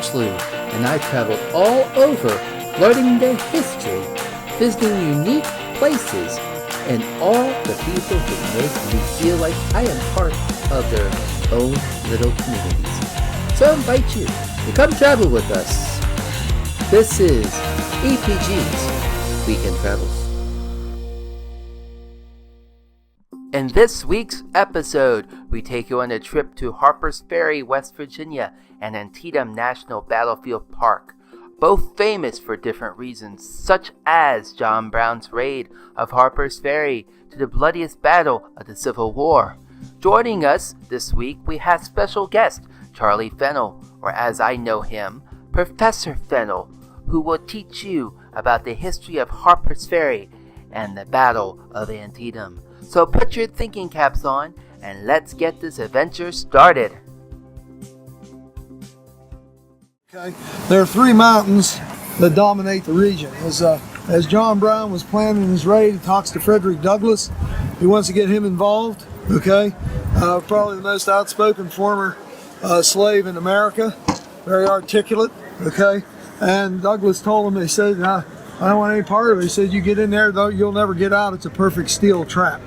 George Lou, and I traveled all over learning their history, visiting unique places, and all the people who make me feel like I am part of their own little communities. So I invite you to come travel with us. This is EPG's Weekend Travels. In this week's episode, we take you on a trip to Harpers Ferry, West Virginia, and Antietam National Battlefield Park, both famous for different reasons, such as John Brown's raid of Harpers Ferry to the bloodiest battle of the Civil War. Joining us this week, we have special guest Charlie Fennel, or as I know him, Professor Fennel, who will teach you about the history of Harpers Ferry and the Battle of Antietam. So put your thinking caps on and let's get this adventure started. Okay, there are three mountains that dominate the region. As John Brown was planning his raid, he talks to Frederick Douglass. He wants to get him involved. Okay, probably the most outspoken former slave in America, very articulate. Okay, and Douglass told him, he said, I don't want any part of it. He said, you get in there, though, you'll never get out. It's a perfect steel trap.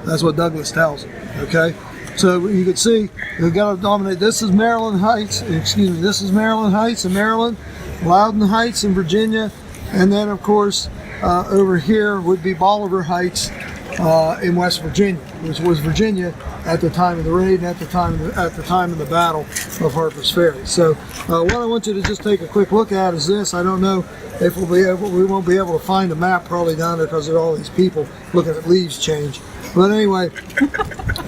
That's what Douglass tells him. Okay, so you can see they've got to dominate. This is Maryland Heights. This is Maryland Heights in Maryland, Loudoun Heights in Virginia, and then of course over here would be Bolivar Heights in West Virginia, which was Virginia at the time of the raid and at the time of the Battle of Harpers Ferry. So what I want you to just take a quick look at is this. I don't know if we won't be able to find a map probably down there because of all these people looking at leaves change. But anyway,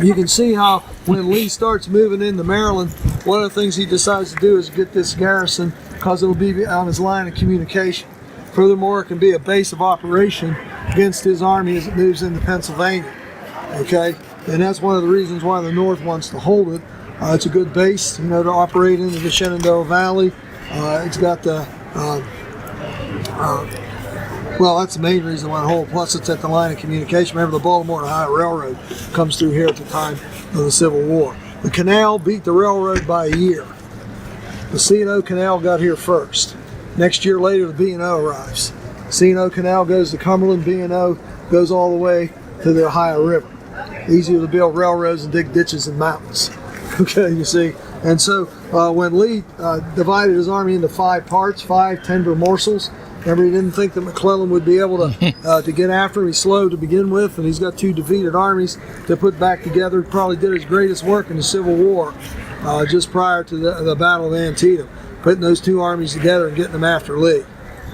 you can see how when Lee starts moving into Maryland, one of the things he decides to do is get this garrison because it'll be on his line of communication. Furthermore, it can be a base of operation against his army as it moves into Pennsylvania. Okay, and that's one of the reasons why the North wants to hold it. It's a good base, to operate into the Shenandoah Valley. It's got the well, that's the main reason why I hold. Plus, it's at the line of communication. Remember, the Baltimore and Ohio Railroad comes through here at the time of the Civil War. The canal beat the railroad by a year. The C&O Canal got here first. Next year later, the B&O arrives. C&O Canal goes to Cumberland. B&O goes all the way to the Ohio River. Easier to build railroads and dig ditches and mountains. Okay, you see. And so when Lee divided his army into 5 parts, 5 tender morsels. Remember, he didn't think that McClellan would be able to get after him. He's slow to begin with, and he's got 2 defeated armies to put back together. He probably did his greatest work in the Civil War just prior to the Battle of Antietam, putting those 2 armies together and getting them after Lee.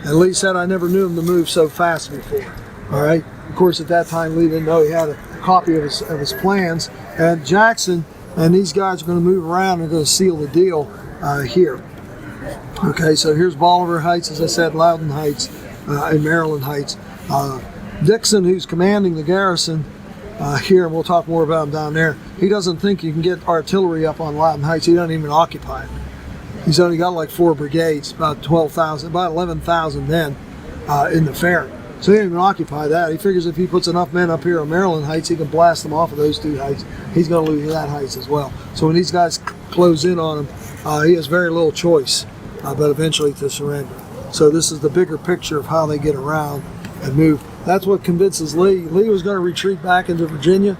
And Lee said, I never knew him to move so fast before. All right. Of course, at that time, Lee didn't know he had a copy of his plans. And Jackson and these guys are going to move around and going to seal the deal here. Okay, so here's Bolivar Heights, as I said, Loudoun Heights, and Maryland Heights. Dixon, who's commanding the garrison here, and we'll talk more about him down there, he doesn't think you can get artillery up on Loudoun Heights. He doesn't even occupy it. He's only got like 4 brigades, about 11,000 men in the ferry. So he didn't even occupy that. He figures if he puts enough men up here on Maryland Heights, he can blast them off of those 2 heights. He's going to lose that heights as well. So when these guys close in on him, he has very little choice. But eventually to surrender. So this is the bigger picture of how they get around and move. That's what convinces Lee. Lee was going to retreat back into Virginia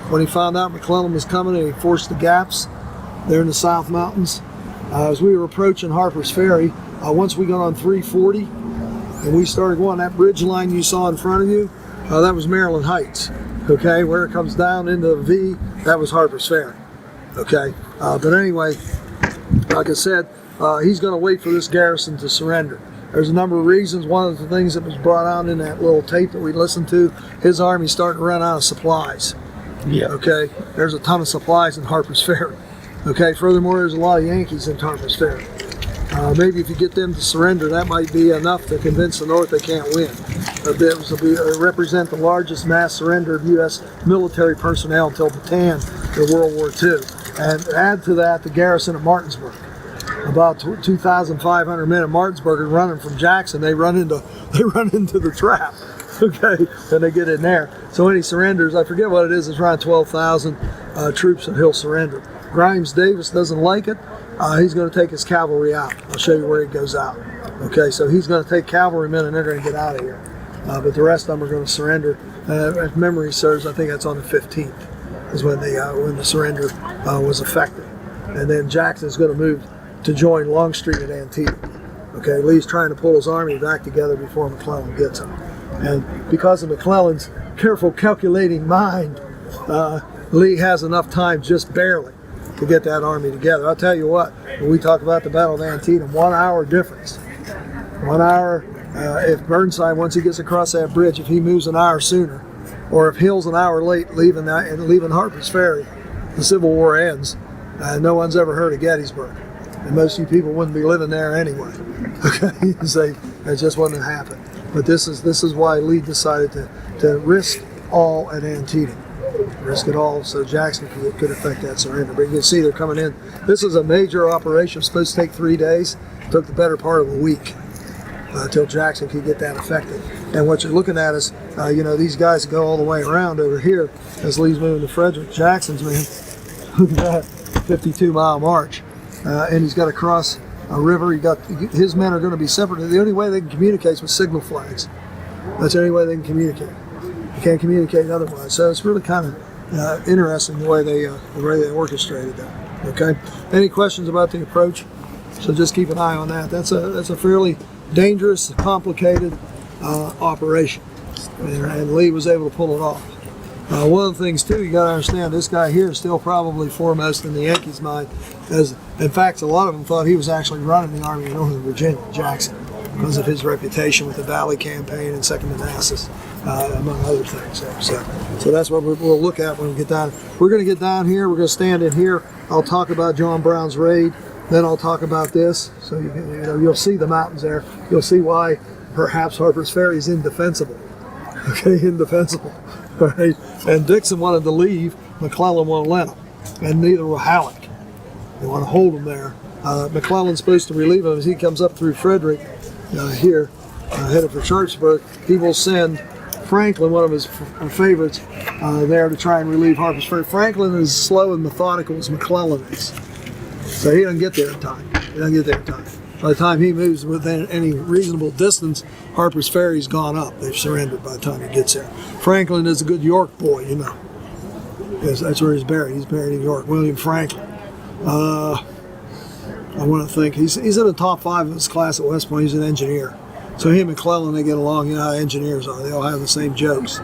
when he found out McClellan was coming, and he forced the gaps there in the South Mountains. As we were approaching Harpers Ferry, once we got on 340 and we started going, that bridge line you saw in front of you, that was Maryland Heights. Okay, where it comes down into the V, that was Harpers Ferry. Okay, but anyway, like I said, he's going to wait for this garrison to surrender. There's a number of reasons. One of the things that was brought out in that little tape that we listened to, his army's starting to run out of supplies. Yeah. Okay. There's a ton of supplies in Harpers Ferry. Okay. Furthermore, there's a lot of Yankees in Harpers Ferry. Maybe if you get them to surrender, that might be enough to convince the North they can't win. It represent the largest mass surrender of U.S. military personnel until Bataan in World War II. And add to that the garrison at Martinsburg. About 2,500 men at Martinsburg are running from Jackson. They run into the trap. Okay, and they get in there. So any surrenders, I forget what it is. It's around 12,000 troops that he'll surrender. Grimes Davis doesn't like it. he's going to take his cavalry out. I'll show you where he goes out. Okay, so he's going to take cavalrymen and they're going to get out of here. But the rest of them are going to surrender. If memory serves, I think that's on the 15th is when the surrender was effected. And then Jackson's going to move to join Longstreet at Antietam. Okay, Lee's trying to pull his army back together before McClellan gets him. And because of McClellan's careful calculating mind, Lee has enough time just barely to get that army together. I'll tell you what, when we talk about the Battle of Antietam, 1 hour difference. 1 hour, if Burnside, once he gets across that bridge, if he moves an hour sooner, or if Hill's an hour late leaving Harpers Ferry, the Civil War ends. No one's ever heard of Gettysburg. And most of you people wouldn't be living there anyway. Okay, it just wouldn't happen. But this is why Lee decided to risk all at Antietam. Risk it all so Jackson could effect that surrender. But you can see they're coming in. This is a major operation. It's supposed to take 3 days. It took the better part of a week until Jackson could get that effected. And what you're looking at is, these guys go all the way around over here as Lee's moving to Frederick. Jackson's man, look at that, 52-mile march. And he's got to cross a river. His men are going to be separated. The only way they can communicate is with signal flags. That's the only way they can communicate. You can't communicate otherwise. So it's really kind of interesting the way they orchestrated that. Okay. Any questions about the approach? So just keep an eye on that. That's a fairly dangerous, complicated operation, and Lee was able to pull it off. One of the things too, you got to understand, this guy here is still probably foremost in the Yankees' mind. As in fact, a lot of them thought he was actually running the Army of Northern Virginia, Jackson, because of his reputation with the Valley Campaign and Second Manassas, among other things. So that's what we'll look at when we get down. We're going to get down here. We're going to stand in here. I'll talk about John Brown's raid. Then I'll talk about this. So you'll see the mountains there. You'll see why perhaps Harpers Ferry is indefensible. Okay, indefensible. All right. And Dixon wanted to leave. McClellan won't let him. And neither will Halleck. They want to hold him there. McClellan's supposed to relieve him as he comes up through Frederick here, headed for Sharpsburg. He will send Franklin, one of his favorites, there to try and relieve Harpers Ferry. Franklin is as slow and methodical as McClellan is. So he doesn't get there in time. By the time he moves within any reasonable distance, Harper's Ferry's gone up. They've surrendered by the time he gets there. Franklin is a good York boy, Yes, that's where he's buried. He's buried in York. William Franklin. I want to think. He's in the top 5 of his class at West Point. He's an engineer. So him and McClellan, they get along. You know how engineers are. They all have the same jokes.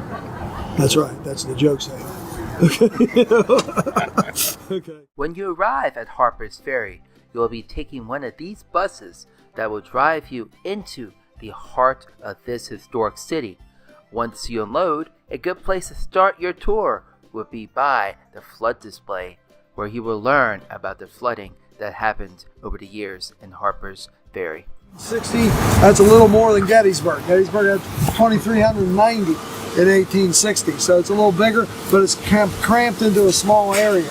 That's right. That's the jokes they have. Okay. When you arrive at Harpers Ferry, you will be taking one of these buses that will drive you into the heart of this historic city. Once you unload, a good place to start your tour would be by the flood display, where you will learn about the flooding that happened over the years in Harpers Ferry. 60, that's a little more than Gettysburg. Gettysburg had 2,390 in 1860, so it's a little bigger, but it's cramped into a small area.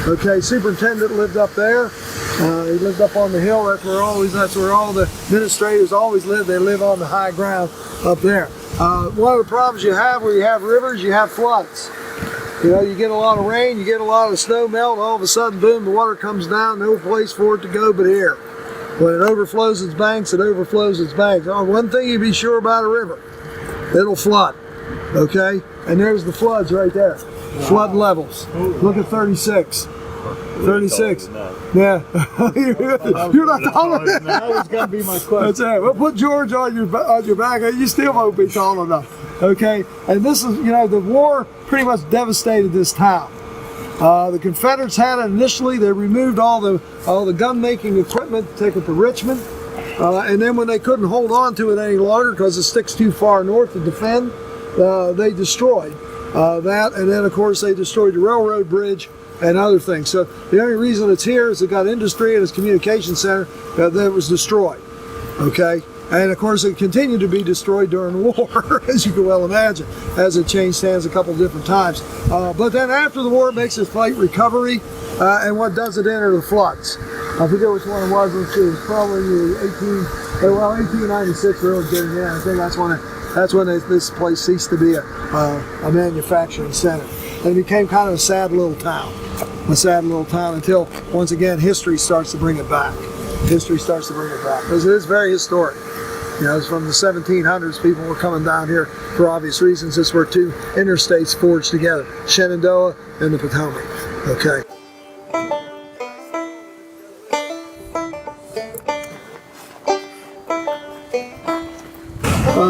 Okay, superintendent lived up there. He lived up on the hill. That's where all the administrators always live. They live on the high ground up there. One of the problems you have where you have rivers, you have floods. You get a lot of rain, you get a lot of snow melt, all of a sudden, boom, the water comes down, no place for it to go but here. When it overflows its banks, it overflows its banks. One thing you be sure about a river, it'll flood, okay? And there's the floods right there. Wow. Flood levels. Look at 36. 36. Yeah. You're not taller than that. That was going to be my question. That's right. Well, put George on your back. You still won't be tall enough. Okay. And this is, the war pretty much devastated this town. The Confederates had it initially. They removed all the gun-making equipment to take it to Richmond. And then when they couldn't hold on to it any longer because it sticks too far north to defend, they destroyed that. And then, of course, they destroyed the railroad bridge and other things. So the only reason it's here is it got industry and its communication center that was destroyed. Okay? And of course it continued to be destroyed during the war, as you can well imagine, as it changed hands a couple different times. But then after the war, it makes its slight recovery, and what does it enter the floods? I forget which one it was. Let's see. It's probably 1896 road getting in. I think that's when this place ceased to be a manufacturing center. and it became kind of a sad little town. A sad little town until, once again, history starts to bring it back. History starts to bring it back, because it is very historic. You know, it's from the 1700s, people were coming down here for obvious reasons. It's where two interstates forged together, Shenandoah and the Potomac. Okay.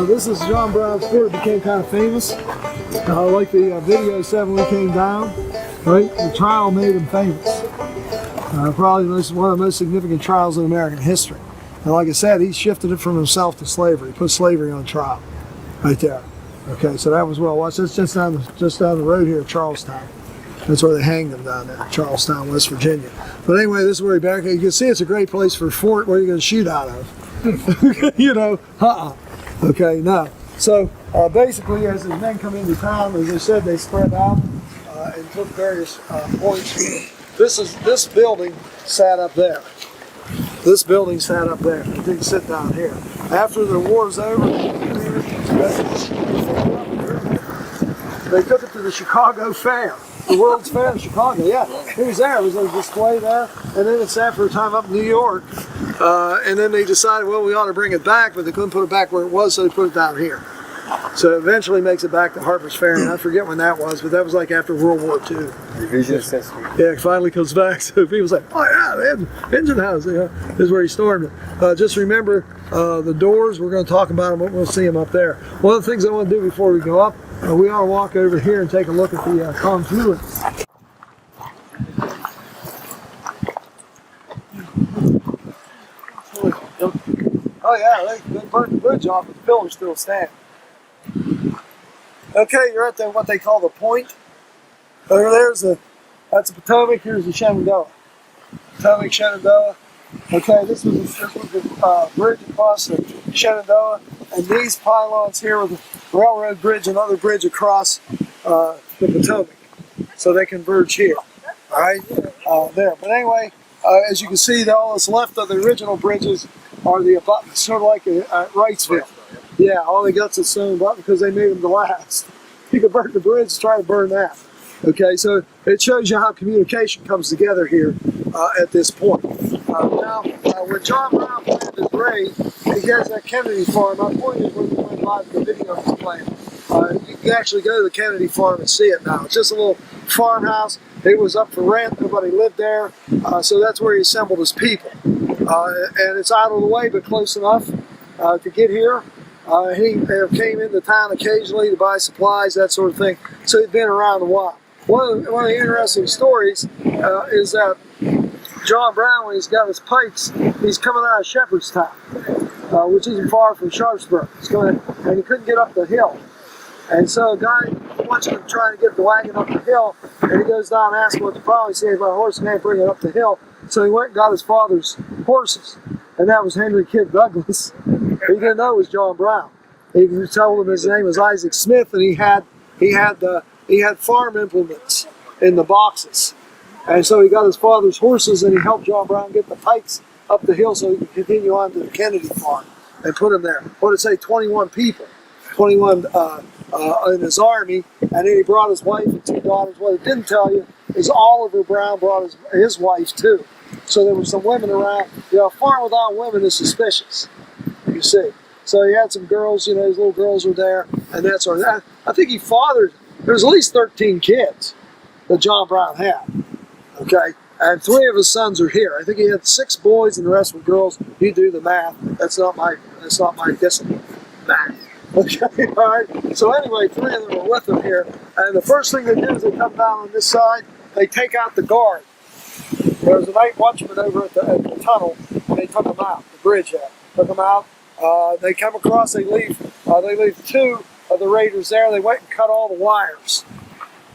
This is John Brown's fort. It became kind of famous. Like the video said when we came down, right? The trial made him famous. Probably one of the most significant trials in American history. And like I said, he shifted it from himself to slavery. He put slavery on trial, right there. Okay, so that was well watched. That's just down the road here at Charlestown. That's where they hanged him down there, Charlestown, West Virginia. But anyway, this is where he barricaded. You can see it's a great place for a fort. Where are you going to shoot out of? You know, Okay, no. So basically, as the men come into town, as I said, they spread out and took various points. This building sat up there. This building sat up there. It didn't sit down here. After the war was over, they took it to the Chicago Fair, the World's Fair in Chicago. Yeah, it was there. It was a display there, and then it sat for a time up in New York. And then they decided, well, we ought to bring it back, but they couldn't put it back where it was, so they put it down here. So it eventually makes it back to Harpers Ferry, and I forget when that was, but that was like after World War II. Revisionist history. Yeah, it finally comes back, so people say, oh yeah, the engine house, is where he stormed it. Just remember the doors, we're going to talk about them, we'll see them up there. One of the things I want to do before we go up, we ought to walk over here and take a look at the confluence. Oh yeah, they burnt the bridge off, but the pillars still stand. Okay, you're at what they call the point. Over there's that's the Potomac, here's the Shenandoah. Potomac, Shenandoah. Okay, this was the bridge across the Shenandoah, and these pylons here were the railroad bridge, another bridge across the Potomac. So they converge here, all right, there. But anyway, as you can see, all that's left of the original bridges are the abutments, sort of like at Wrightsville. Yeah, all they got's a stone abutment because they made them to last. You could burn the bridge, try to burn that. Okay, so it shows you how communication comes together here at this point. Now, when John Brown planted his grave, he has that Kennedy farm. My point is when we went live, the video was playing. You can actually go to the Kennedy farm and see it now. It's just a little farmhouse. It was up for rent. Nobody lived there. So that's where he assembled his people. And it's out of the way, but close enough to get here. He came into town occasionally to buy supplies, that sort of thing. So he'd been around a while. One of the interesting stories is that John Brown, when he's got his pikes, he's coming out of Shepherdstown, which isn't far from Sharpsburg. And he couldn't get up the hill. And so a guy watching him trying to get the wagon up the hill, and he goes down and asks what the problem. He says, my horse can't bring it up the hill. So he went and got his father's horses, and that was Henry Kid Douglas. He didn't know it was John Brown. He told him his name was Isaac Smith, and he had farm implements in the boxes. And so he got his father's horses, and he helped John Brown get the pikes up the hill so he could continue on to the Kennedy farm and put them there. What did it say? 21 people, 21 in his army, and then he brought his wife and two daughters. What it didn't tell you is Oliver Brown brought his wife too. So there were some women around. You know, a farm without women is suspicious, you see. So he had some girls, his little girls were there, and that sort of. I think he fathered, there's at least 13 kids that John Brown had, okay? And 3 of his sons are here. I think he had 6 boys and the rest were girls. You do the math. That's not my discipline. Math. Okay, all right. So anyway, 3 of them are with him here. And the first thing they do is they come down on this side, they take out the guard. There was a night watchman over at the tunnel, and they took him out, the bridge there. Took him out. They come across, they leave 2 of the raiders there. They went and cut all the wires.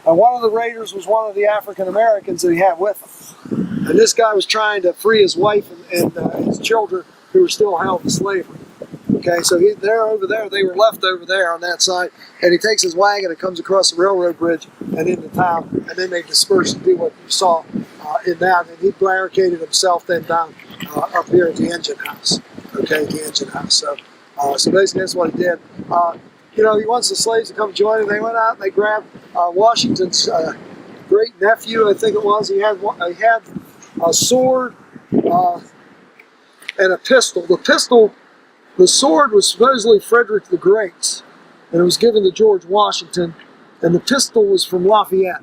And one of the raiders was one of the African Americans that he had with him. And this guy was trying to free his wife and his children who were still held in slavery. Okay, so they're over there. They were left over there on that side. And he takes his wagon and comes across the railroad bridge and into town. And then they disperse and do what you saw in that. And he barricaded himself then down up here at the engine house. Okay, the engine house. So basically that's what he did. he wants the slaves to come join him. They went out and they grabbed Washington's great nephew, I think it was. He had a sword and a pistol. The sword was supposedly Frederick the Great's, and it was given to George Washington, and the pistol was from Lafayette.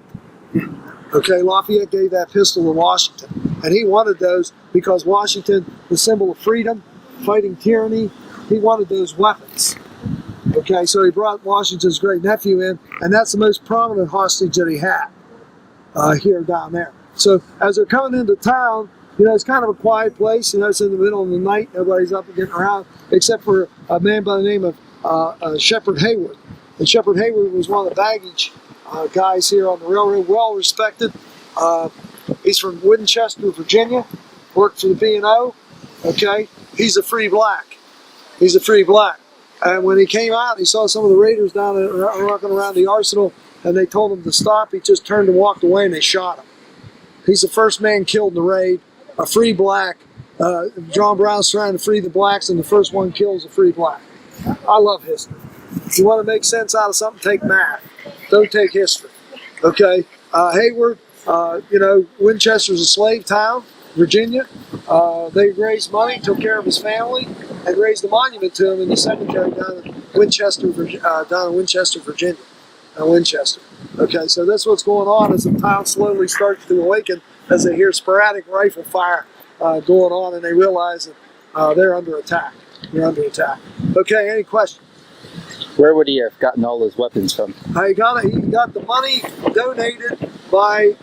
Okay, Lafayette gave that pistol to Washington, and he wanted those because Washington, the symbol of freedom, fighting tyranny, he wanted those weapons. Okay, so he brought Washington's great nephew in, and that's the most prominent hostage that he had here down there. So as they're coming into town, it's kind of a quiet place. It's in the middle of the night. Nobody's up and getting around, except for a man by the name of Shepherd Hayward. And Shepherd Hayward was one of the baggage guys here on the railroad, well respected. He's from Winchester, Virginia. Worked for the B&O. Okay, he's a free black. He's a free black. And when he came out, he saw some of the raiders down there walking around the arsenal, and they told him to stop. He just turned and walked away, and they shot him. He's the first man killed in the raid, a free black. John Brown's trying to free the blacks, and the first one kills a free black. I love history. If you want to make sense out of something, take math. Don't take history. Okay? Hayward, Winchester's a slave town, Virginia. They raised money, took care of his family, and raised a monument to him in the cemetery down in Winchester, Virginia. Winchester. Okay, so that's what's going on as the town slowly starts to awaken as they hear sporadic rifle fire going on, and they realize that they're under attack. They're under attack. Okay, any questions? Where would he have gotten all those weapons from? He got the money donated by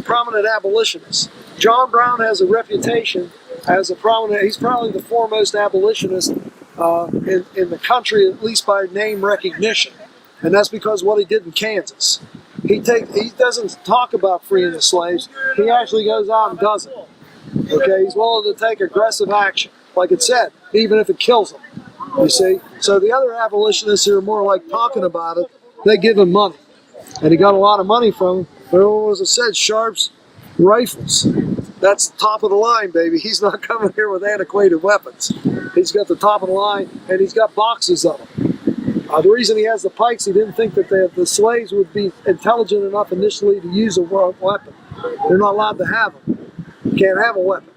prominent abolitionists. John Brown has a reputation as a prominent, he's probably the foremost abolitionist in the country, at least by name recognition. And that's because what he did in Kansas. He doesn't talk about freeing the slaves, he actually goes out and does it. Okay, he's willing to take aggressive action, like it said, even if it kills him. You see? So the other abolitionists who are more like talking about it, they give him money. And he got a lot of money from them. But as I said, Sharp's rifles. That's the top of the line, baby. He's not coming here with antiquated weapons. He's got the top of the line, and he's got boxes of them. The reason he has the pikes, he didn't think that the slaves would be intelligent enough initially to use a weapon. They're not allowed to have them. You can't have a weapon.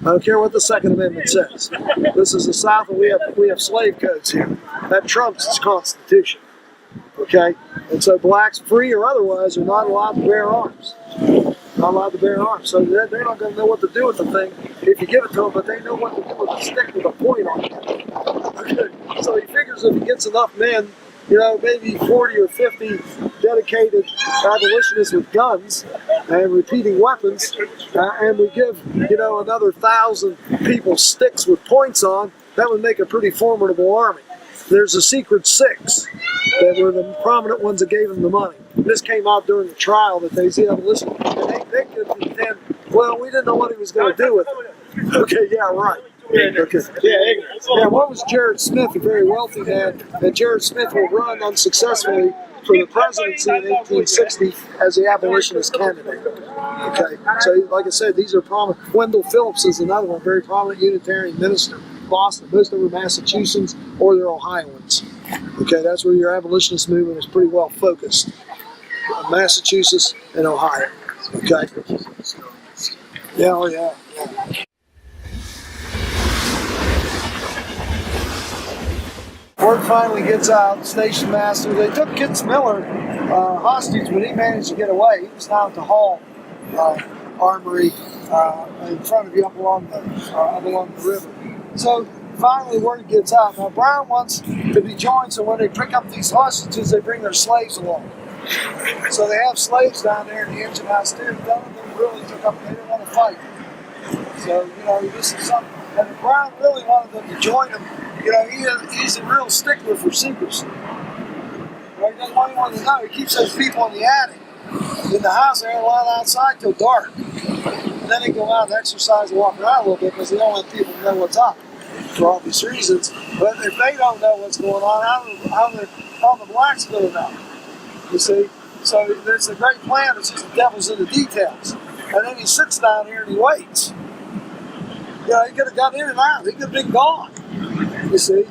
I don't care what the Second Amendment says. This is the South, and we have slave codes here. That trumps its Constitution. Okay? And so blacks, free or otherwise, are not allowed to bear arms. Not allowed to bear arms. So they're not going to know what to do with the thing if you give it to them, but they know what to do with a stick with a point on it. Okay. So he figures if he gets enough men, maybe 40 or 50 dedicated abolitionists with guns and repeating weapons, and we give, another 1,000 people sticks with points on, that would make a pretty formidable army. There's a secret six that were the prominent ones that gave him the money. This came out during the trial that they see abolitionists, and they could contend, well, we didn't know what he was going to do with it. Okay, yeah, right. Okay. Yeah, what was Jared Smith, a very wealthy man, and Jared Smith will run unsuccessfully for the presidency in 1860 as the abolitionist candidate. Okay, so like I said, these are prominent. Wendell Phillips is another one, very prominent Unitarian minister. Boston, most of them are Massachusetts or they're Ohioans. Okay, that's where your abolitionist movement is pretty well focused. Massachusetts and Ohio. Okay. Yeah, oh yeah. Word finally gets out, station master. They took Kitts Miller hostage, but he managed to get away. He was down at the Hall Armory in front of you up along the river. So finally word gets out. Now Brown wants to be joined, so when they pick up these hostages, they bring their slaves along. So they have slaves down there in the engine house too. None of them really took up, they didn't want to fight. So, this is something, and Brown really wanted them to join him. He's a real stickler for secrecy. Right? He doesn't want anyone to know. He keeps those people in the attic. In the house, they're allowed outside till dark. And then they go out and exercise and walk around a little bit because they don't want people to know what's up for obvious reasons. But if they don't know what's going on, how the blacks going to know? You see? So there's a great plan. It's just the devil's in the details. And then he sits down here and he waits. He could have got in and out. He could have been gone. You see?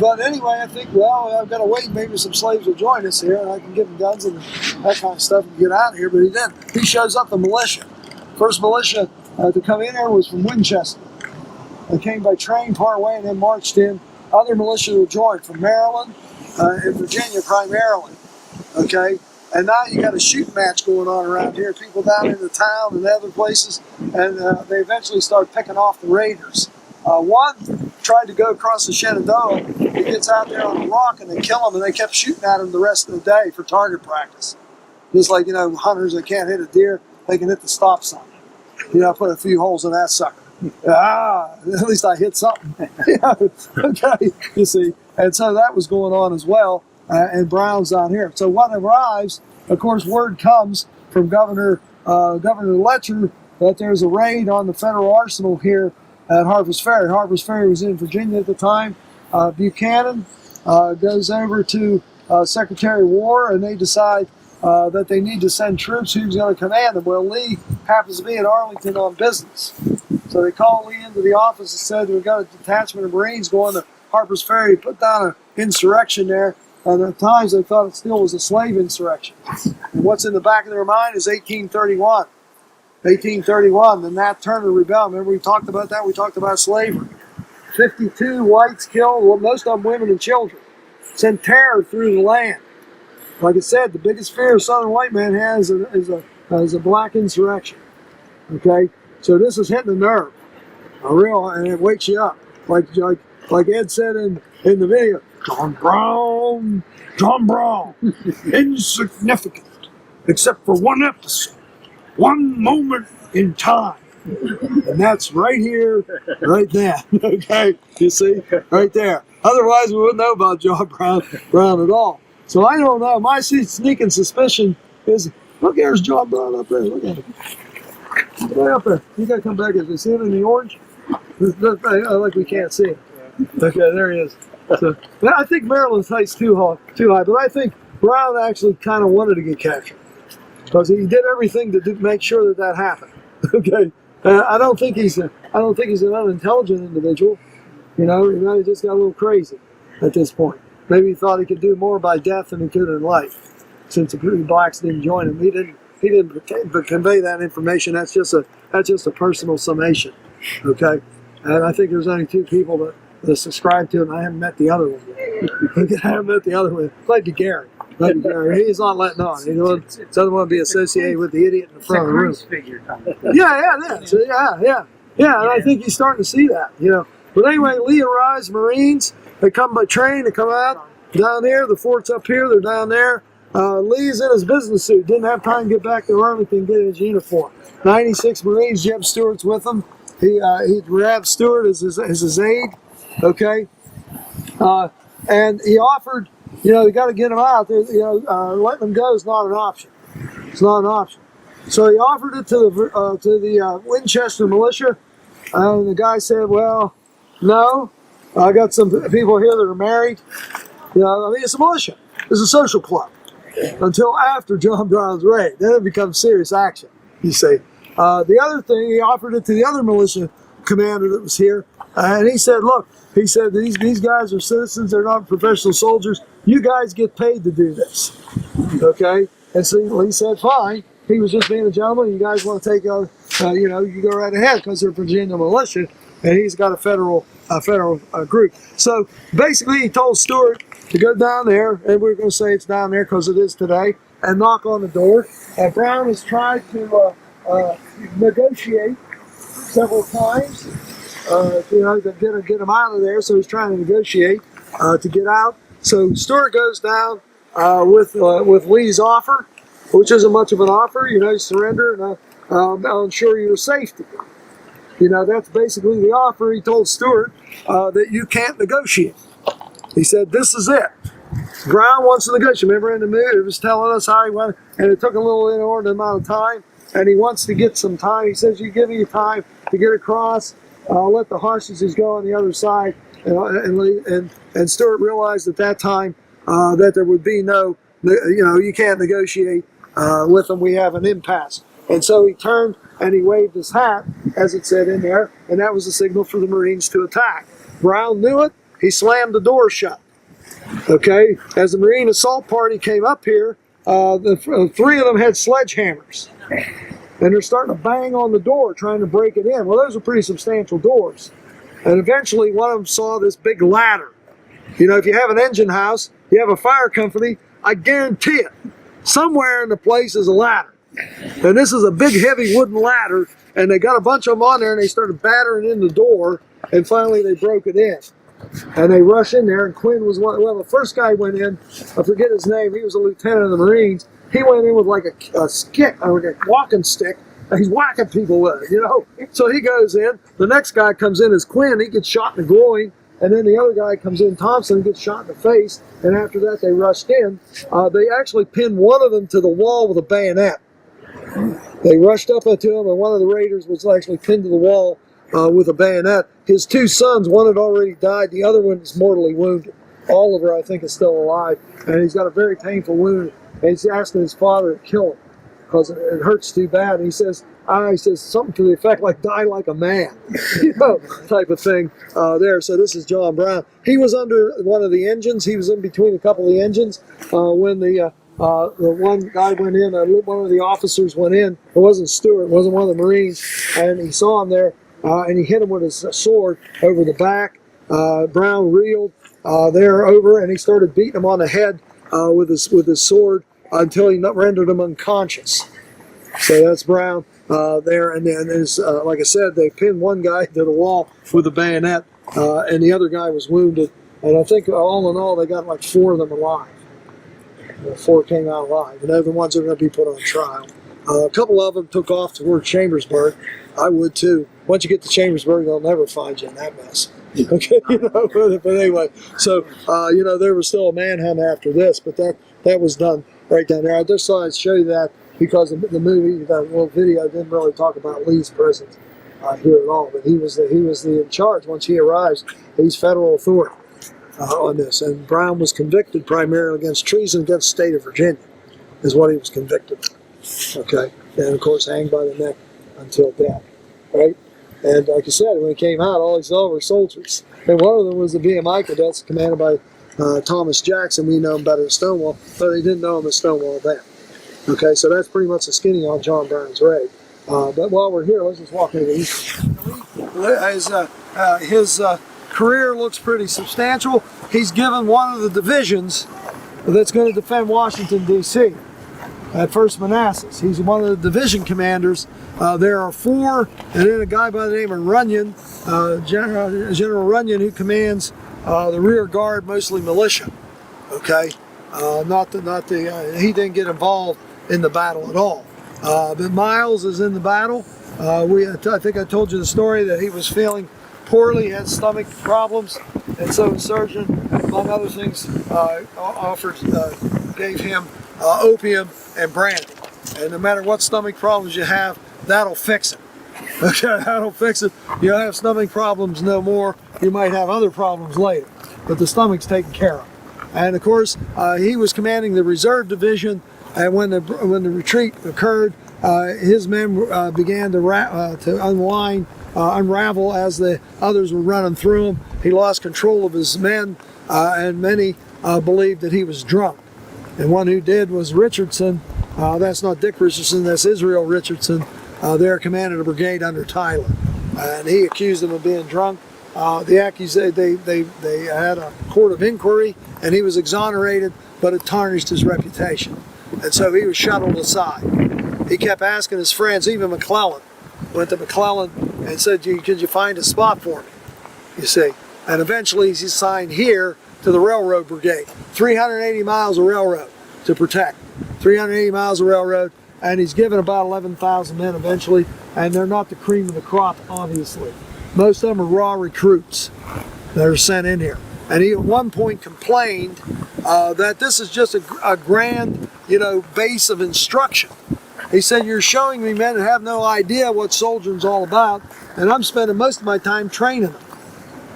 But anyway, I think, well, I've got to wait. Maybe some slaves will join us here, and I can give them guns and that kind of stuff and get out of here. But he didn't. He shows up the militia. First militia to come in here was from Winchester. They came by train part way and then marched in. Other militia will join from Maryland and Virginia primarily. Okay, and now you got a shooting match going on around here. People down in the town and other places, and they eventually start picking off the raiders. One tried to go across the Shenandoah. He gets out there on a rock and they kill him, and they kept shooting at him the rest of the day for target practice. Just like, hunters that can't hit a deer, they can hit the stop sign. Put a few holes in that sucker. At least I hit something. Okay, you see. And so that was going on as well, and Brown's down here. So what arrives, of course, word comes from Governor Letcher that there's a raid on the federal arsenal here at Harpers Ferry. Harpers Ferry was in Virginia at the time. Buchanan goes over to Secretary of War, and they decide that they need to send troops. Who's going to command them? Well, Lee happens to be in Arlington on business. So they called Lee into the office and said, we've got a detachment of Marines going to Harpers Ferry, put down an insurrection there. And at times they thought it still was a slave insurrection. And what's in the back of their mind is 1831. 1831, the Nat Turner Rebellion. Remember we talked about that? We talked about slavery. 52 whites killed, well, most of them women and children. Sent terror through the land. Like I said, the biggest fear a southern white man has is a black insurrection. Okay? So this is hitting the nerve. And it wakes you up. Like Ed said in the video, John Brown, insignificant, except for one episode, one moment in time. And that's right here, right there. Okay, you see, right there. Otherwise, we wouldn't know about John Brown at all. So I don't know. My sneaking suspicion is, look, there's John Brown up there. Look at him. Way up there. You got to come back. Is you see him in the orange? Like we can't see him. Okay, there he is. So I think Maryland's height's too high, but I think Brown actually kind of wanted to get captured because he did everything to make sure that happened. Okay, I don't think he's an unintelligent individual. He just got a little crazy at this point. Maybe he thought he could do more by death than he could in life, since the blacks didn't join him. He didn't convey that information. That's just a personal summation. Okay, and I think there's only two people that subscribe to it, and I haven't met the other one yet. I haven't met the other one. Like Gary. He's not letting on. He doesn't want to be associated with the idiot in the front of the room. Figure Yeah, and I think he's starting to see that. But anyway, Lee arrives, Marines. They come by train. They come out down here. The fort's up here. They're down there. Lee's in his business suit. Didn't have time to get back to Arlington and get his uniform. 96 Marines. Jeb Stewart's with him. He grabbed Stewart as his aide. Okay, and he offered, you got to get him out. Letting him go is not an option. It's not an option. So he offered it to the Winchester militia, and the guy said, "Well, no, I got some people here that are married. It's a militia. It's a social club until after John Brown's raid. Then it becomes serious action. You see." The other thing, he offered it to the other militia commander that was here, and he said, "Look." He said, these guys are citizens, they're not professional soldiers. You guys get paid to do this. Okay? And so he said, fine. He was just being a gentleman. You guys want to take you go right ahead because they're Virginia militia, and he's got a federal group. So basically he told Stewart to go down there, and we're going to say it's down there because it is today, and knock on the door. Brown has tried to negotiate several times. To get him out of there, so he's trying to negotiate to get out. So Stewart goes down with Lee's offer, which isn't much of an offer. Surrender and I'll ensure your safety. That's basically the offer. He told Stewart that you can't negotiate. He said, "This is it." Brown wants to negotiate. Remember in the movie, it was telling us how he went, and it took a little inordinate amount of time, and he wants to get some time. He says, "You give me time to get across. I'll let the hostages go on the other side." And Stewart realized at that time that there would be no, you can't negotiate with them. We have an impasse. And so he turned and he waved his hat, as it said in there, and that was a signal for the Marines to attack. Brown knew it. he slammed the door shut. Okay, as the Marine assault party came up here, the three of them had sledgehammers. And they're starting to bang on the door, trying to break it in. Well, those are pretty substantial doors. And eventually one of them saw this big ladder. You know, if you have an engine house, you have a fire company, I guarantee it, somewhere in the place is a ladder. And this is a big, heavy wooden ladder, and they got a bunch of them on there, and they started battering in the door, and finally they broke it in. And they rushed in there, and Quinn was one. Well, the first guy went in, I forget his name, he was a lieutenant of the Marines. He went in with like a stick, like a walking stick, and he's whacking people with it, you know. So he goes in. The next guy comes in as Quinn. He gets shot in the groin. And then the other guy comes in, Thompson, and gets shot in the face. And after that, they rushed in. They actually pinned one of them to the wall with a bayonet. They rushed up to him, and one of the raiders was actually pinned to the wall with a bayonet. His two sons, one had already died. The other one is mortally wounded. Oliver, I think, is still alive. And he's got a very painful wound. And he's asking his father to kill him because it hurts too bad. And he says something to the effect like "die like a man," you know, type of thing there. So this is John Brown. He was under one of the engines. He was in between a couple of the engines when the one guy went in. One of the officers went in. It wasn't Stewart. It wasn't one of the Marines. And he saw him there, and he hit him with his sword over the back. Brown reeled there over, and he started beating him on the head with his sword until he rendered him unconscious. So that's Brown there, and then there's, like I said, they pinned one guy to the wall with a bayonet, and the other guy was wounded. And I think all in all, they got like 4 of them alive. 4 came out alive, and they're the ones that are going to be put on trial. A couple of them took off toward Chambersburg. I would too. Once you get to Chambersburg, they'll never find you in that mess. Okay, you know, but anyway, so you know, there was still a manhunt after this, but that was done right down there. I just thought I'd show you that because the movie, that little video, didn't really talk about Lee's presence here at all. But he was in charge once he arrives. He's federal authority on this. And Brown was convicted primarily against treason against the state of Virginia, is what he was convicted of. Okay, and of course hanged by the neck until death. Right. And like I said, when he came out, all he saw were soldiers. And one of them was the BMI cadets commanded by Thomas Jackson. We know him better as Stonewall, but they didn't know him as Stonewall then. Okay, so that's pretty much the skinny on John Brown's raid. But while we're here, let's just walk over his career looks pretty substantial. He's given one of the divisions that's going to defend Washington, D.C. at 1st Manassas. He's one of the division commanders. There are 4, and then a guy by the name of Runyon, General Runyon, who commands the rear guard, mostly militia. Okay, he didn't get involved in the battle at all. But Miles is in the battle. I think I told you the story that he was feeling poorly, had stomach problems, and so the surgeon, among other things, gave him opium and brandy. And no matter what stomach problems you have, that'll fix it. Okay, that'll fix it. You'll have stomach problems no more. You might have other problems later, but the stomach's taken care of. And of course, he was commanding the reserve division. And when the retreat occurred, his men began to unravel as the others were running through him. He lost control of his men, and many believed that he was drunk. And one who did was Richardson. That's not Dick Richardson, that's Israel Richardson. There commanded a brigade under Tyler. And he accused him of being drunk. They had a court of inquiry, and he was exonerated, but it tarnished his reputation. And so he was shuttled aside. He kept asking his friends, even McClellan, went to McClellan and said, could you find a spot for me? You see. And eventually he's assigned here to the railroad brigade. 380 miles of railroad to protect. 380 miles of railroad, and he's given about 11,000 men eventually, and they're not the cream of the crop, obviously. Most of them are raw recruits that are sent in here. And he at one point complained that this is just a grand, base of instruction. He said, you're showing me men that have no idea what soldiering's all about, and I'm spending most of my time training them,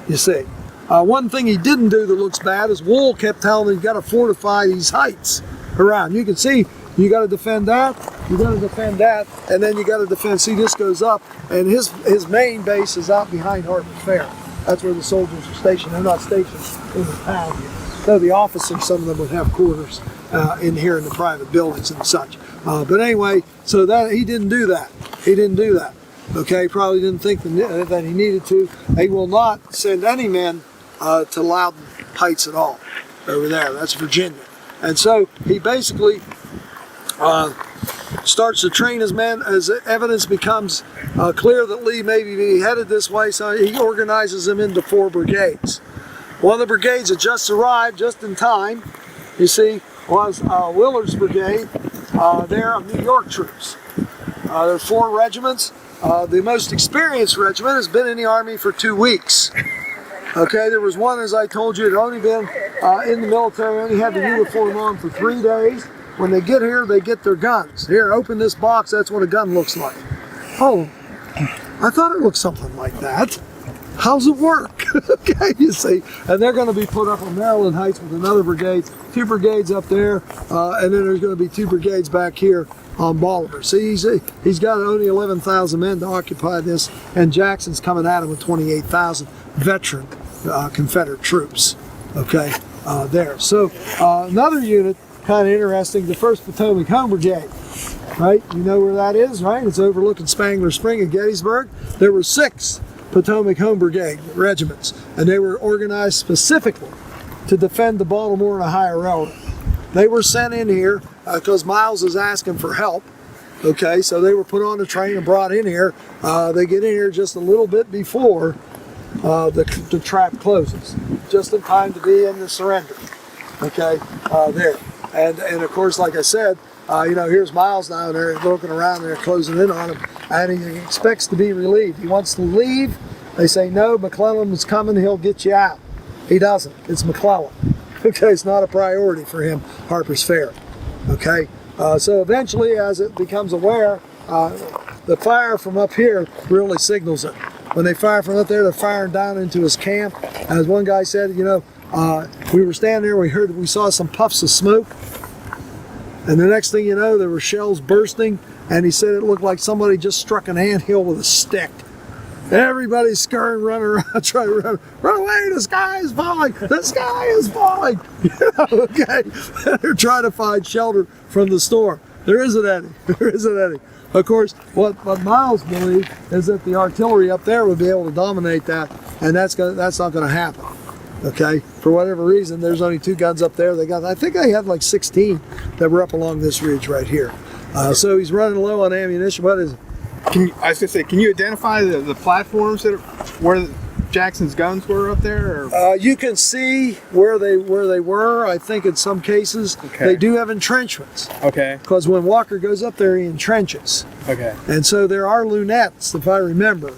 you see. One thing he didn't do that looks bad is Wool kept telling him you've got to fortify these heights around. You can see you got to defend that, you got to defend that, and then you got to defend. See, this goes up, and his main base is out behind Harpers Ferry. That's where the soldiers are stationed. They're not stationed in the town here. Though the officers, some of them would have quarters in here in the private buildings and such. But anyway, so that he didn't do that. He didn't do that. Okay, probably didn't think that he needed to. He will not send any men to Loudon Heights at all over there. That's Virginia. And so he basically starts to train his men as evidence becomes clear that Lee may be headed this way, so he organizes them into 4 brigades. One of the brigades had just arrived, just in time, you see, was Willard's brigade there of New York troops. There are 4 regiments. The most experienced regiment has been in the Army for 2 weeks. Okay, there was one, as I told you, had only been in the military, only had the uniform on for 3 days. When they get here, they get their guns. Here, open this box, that's what a gun looks like. Oh, I thought it looked something like that. How's it work? Okay, you see. And they're going to be put up on Maryland Heights with another brigade, 2 brigades up there, and then there's going to be 2 brigades back here on Bolivar. See, he's got only 11,000 men to occupy this, and Jackson's coming at him with 28,000 veteran Confederate troops. Okay, there. So another unit, kind of interesting, the 1st Potomac Home Brigade. Right, you know where that is, right? It's overlooking Spangler Spring in Gettysburg. There were 6 Potomac Home Brigade regiments, and they were organized specifically to defend the Baltimore and Ohio Railroad. They were sent in here because Miles is asking for help. Okay, so they were put on the train and brought in here. They get in here just a little bit before the trap closes, just in time to be in the surrender. Okay, there. And of course, like I said, here's Miles down there looking around there, closing in on him, and he expects to be relieved. He wants to leave. They say, no, McClellan is coming, he'll get you out. He doesn't. It's McClellan. Okay, it's not a priority for him, Harpers Ferry. Okay, so eventually, as it becomes aware, the fire from up here really signals it. When they fire from up there, they're firing down into his camp. As one guy said, we were standing there, we saw some puffs of smoke, and the next thing you know, there were shells bursting, and he said it looked like somebody just struck an anthill with a stick. Everybody's scurrying, running around, trying to run away, the sky is falling, the sky is falling. Okay, they're trying to find shelter from the storm. There isn't any, there isn't any. Of course, what Miles believed is that the artillery up there would be able to dominate that, and that's not going to happen. Okay, for whatever reason, there's only 2 guns up there. I think they had like 16 that were up along this ridge right here. So he's running low on ammunition. What is it? Can you identify the platforms where Jackson's guns were up there? Or? You can see where they were. I think in some cases they do have entrenchments. Okay. Because when Walker goes up there, he entrenches. Okay. And so there are lunettes, if I remember,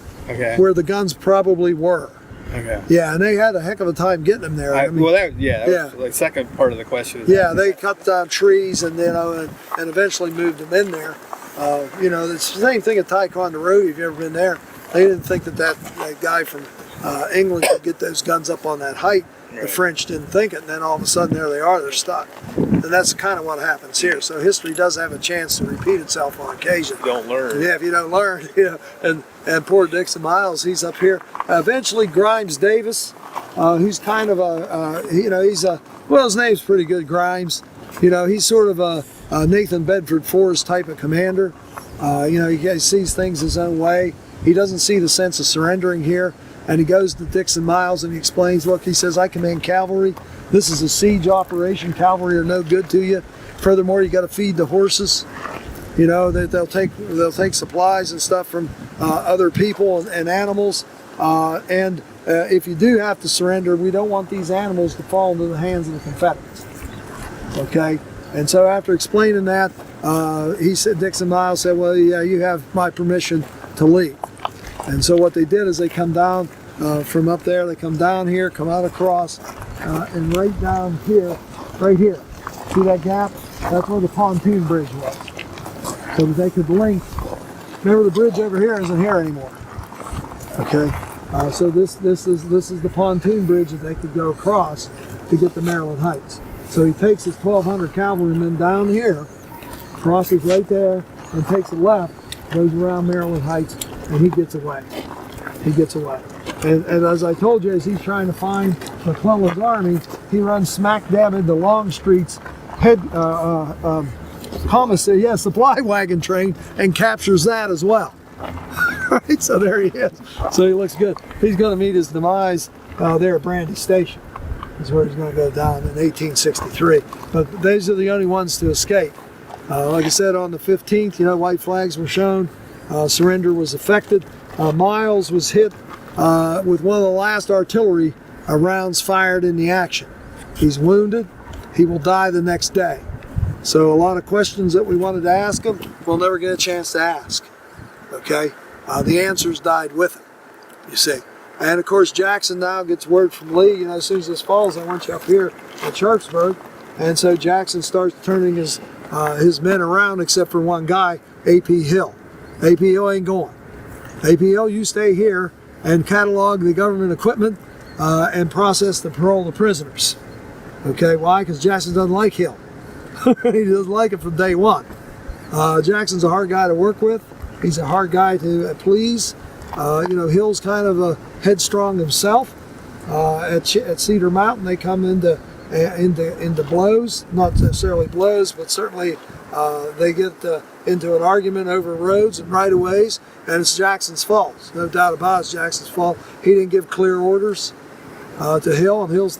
where the guns probably were. Okay. Yeah, and they had a heck of a time getting them there. That was the second part of the question. Yeah, they cut down trees and eventually moved them in there. It's the same thing at Ticonderoga. If you've ever been there, they didn't think that guy from England could get those guns up on that height. Right. The French didn't think it, and then all of a sudden there they are, they're stuck. And that's kind of what happens here. So history does have a chance to repeat itself on occasion. If you don't learn. Yeah, if you don't learn. And poor Dixon Miles, he's up here. Eventually Grimes Davis, who's kind of his name's pretty good, Grimes. He's sort of a Nathan Bedford Forrest type of commander. He sees things his own way. He doesn't see the sense of surrendering here. And he goes to Dixon Miles and he explains, look, he says, I command cavalry. This is a siege operation. Cavalry are no good to you. Furthermore, you got to feed the horses. They'll take supplies and stuff from other people and animals. And if you do have to surrender, we don't want these animals to fall into the hands of the Confederates. Okay? And so after explaining that, Dixon Miles said, well, yeah, you have my permission to leave. And so what they did is they come down from up there, they come down here, come out across, and right down here, right here. See that gap? That's where the pontoon bridge was. So that they could link. Remember, the bridge over here isn't here anymore. Okay? So this is the pontoon bridge that they could go across to get to Maryland Heights. So he takes his 1,200 cavalrymen down here, crosses right there, and takes a left, goes around Maryland Heights, and he gets away. He gets away. And as I told you, as he's trying to find McClellan's army, he runs smack dab into Longstreet's commissary, supply wagon train, and captures that as well. Right, so there he is. So he looks good. He's going to meet his demise there at Brandy Station. That's where he's going to go down in 1863. But these are the only ones to escape. Like I said, on the 15th, white flags were shown. Surrender was effected. Miles was hit with one of the last artillery rounds fired in the action. He's wounded. He will die the next day. So a lot of questions that we wanted to ask him, we'll never get a chance to ask. Okay? The answers died with him, you see. And of course, Jackson now gets word from Lee, as soon as this falls, I want you up here at Sharpsburg. And so Jackson starts turning his men around, except for one guy, A.P. Hill. A.P. Hill ain't going. A.P. Hill, you stay here and catalog the government equipment and process the parole of prisoners. Okay, why? Because Jackson doesn't like Hill. He doesn't like it from day one. Jackson's a hard guy to work with. He's a hard guy to please. Hill's kind of a headstrong himself. At Cedar Mountain, they come into blows, not necessarily blows, but certainly they get into an argument over roads and right-of-ways, and it's Jackson's fault. No doubt about it, it's Jackson's fault. He didn't give clear orders to Hill, and Hill's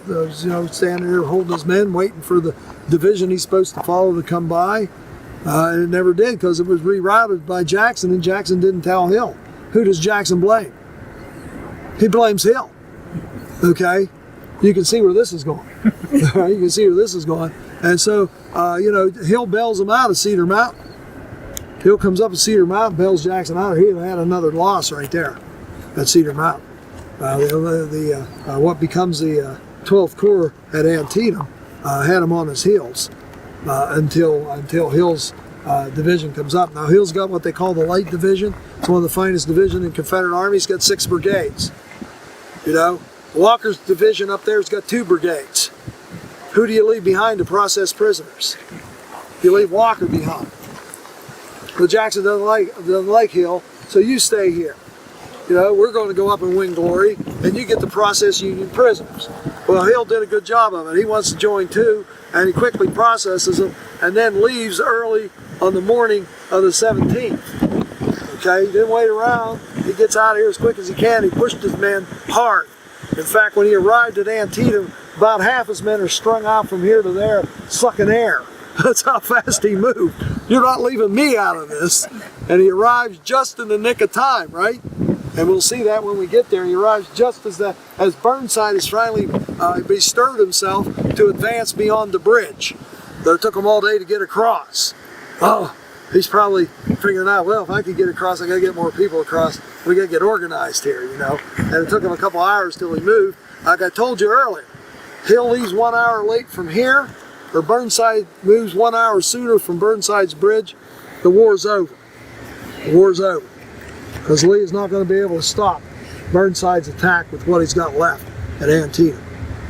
standing there holding his men, waiting for the division he's supposed to follow to come by, and it never did because it was rerouted by Jackson, and Jackson didn't tell Hill. Who does Jackson blame? He blames Hill. Okay, you can see where this is going. You can see where this is going, and so Hill bails him out of Cedar Mountain. Hill comes up at Cedar Mountain, bails Jackson out. He had another loss right there at Cedar Mountain. What becomes the 12th Corps at Antietam had him on his heels until Hill's division comes up. Now Hill's got what they call the Light Division. It's one of the finest divisions in Confederate Army. He's got 6 brigades. Walker's division up there's got 2 brigades. Who do you leave behind to process prisoners? You leave Walker behind. But Jackson doesn't like Hill, so you stay here. We're going to go up and win glory, and you get to process Union prisoners. Well, Hill did a good job of it. He wants to join too, and he quickly processes them, and then leaves early on the morning of the 17th. Okay, he didn't wait around. He gets out of here as quick as he can. He pushed his men hard. In fact, when he arrived at Antietam, about half his men are strung out from here to there, sucking air. That's how fast he moved. You're not leaving me out of this. And he arrives just in the nick of time, right? And we'll see that when we get there. He arrives just as Burnside has finally bestirred himself to advance beyond the bridge. It took him all day to get across. Oh, he's probably figuring out, well, if I could get across, I got to get more people across. We got to get organized here, And it took him a couple hours till he moved. Like I told you earlier, Hill leaves 1 hour late from here, or Burnside moves 1 hour sooner from Burnside's bridge. The war's over. The war's over. Because Lee is not going to be able to stop Burnside's attack with what he's got left at Antietam.